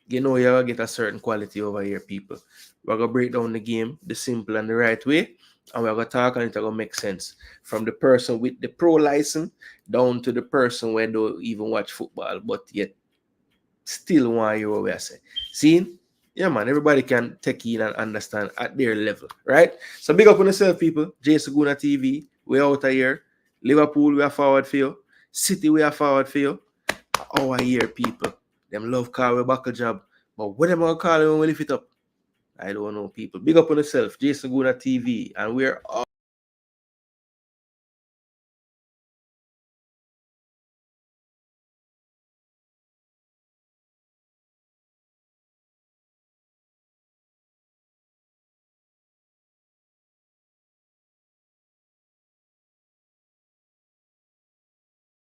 you know you're going to get a certain quality over here, people. We're going to break down the game the simple and the right way. And we're going to talk and it's going to make sense. From the person with the pro license down to the person where don't even watch football, but yet still want to hear what we say. See? Yeah, man, everybody can take in and understand at their level, right? So big up on yourself, people. Gooner TV, we out of here. Liverpool, we are forward for you. City, we are forward for you. Our here, people. Them love call we buckle job. But what am I calling when we lift it up? I don't know, people. Big up on yourself. Gooner TV. And we're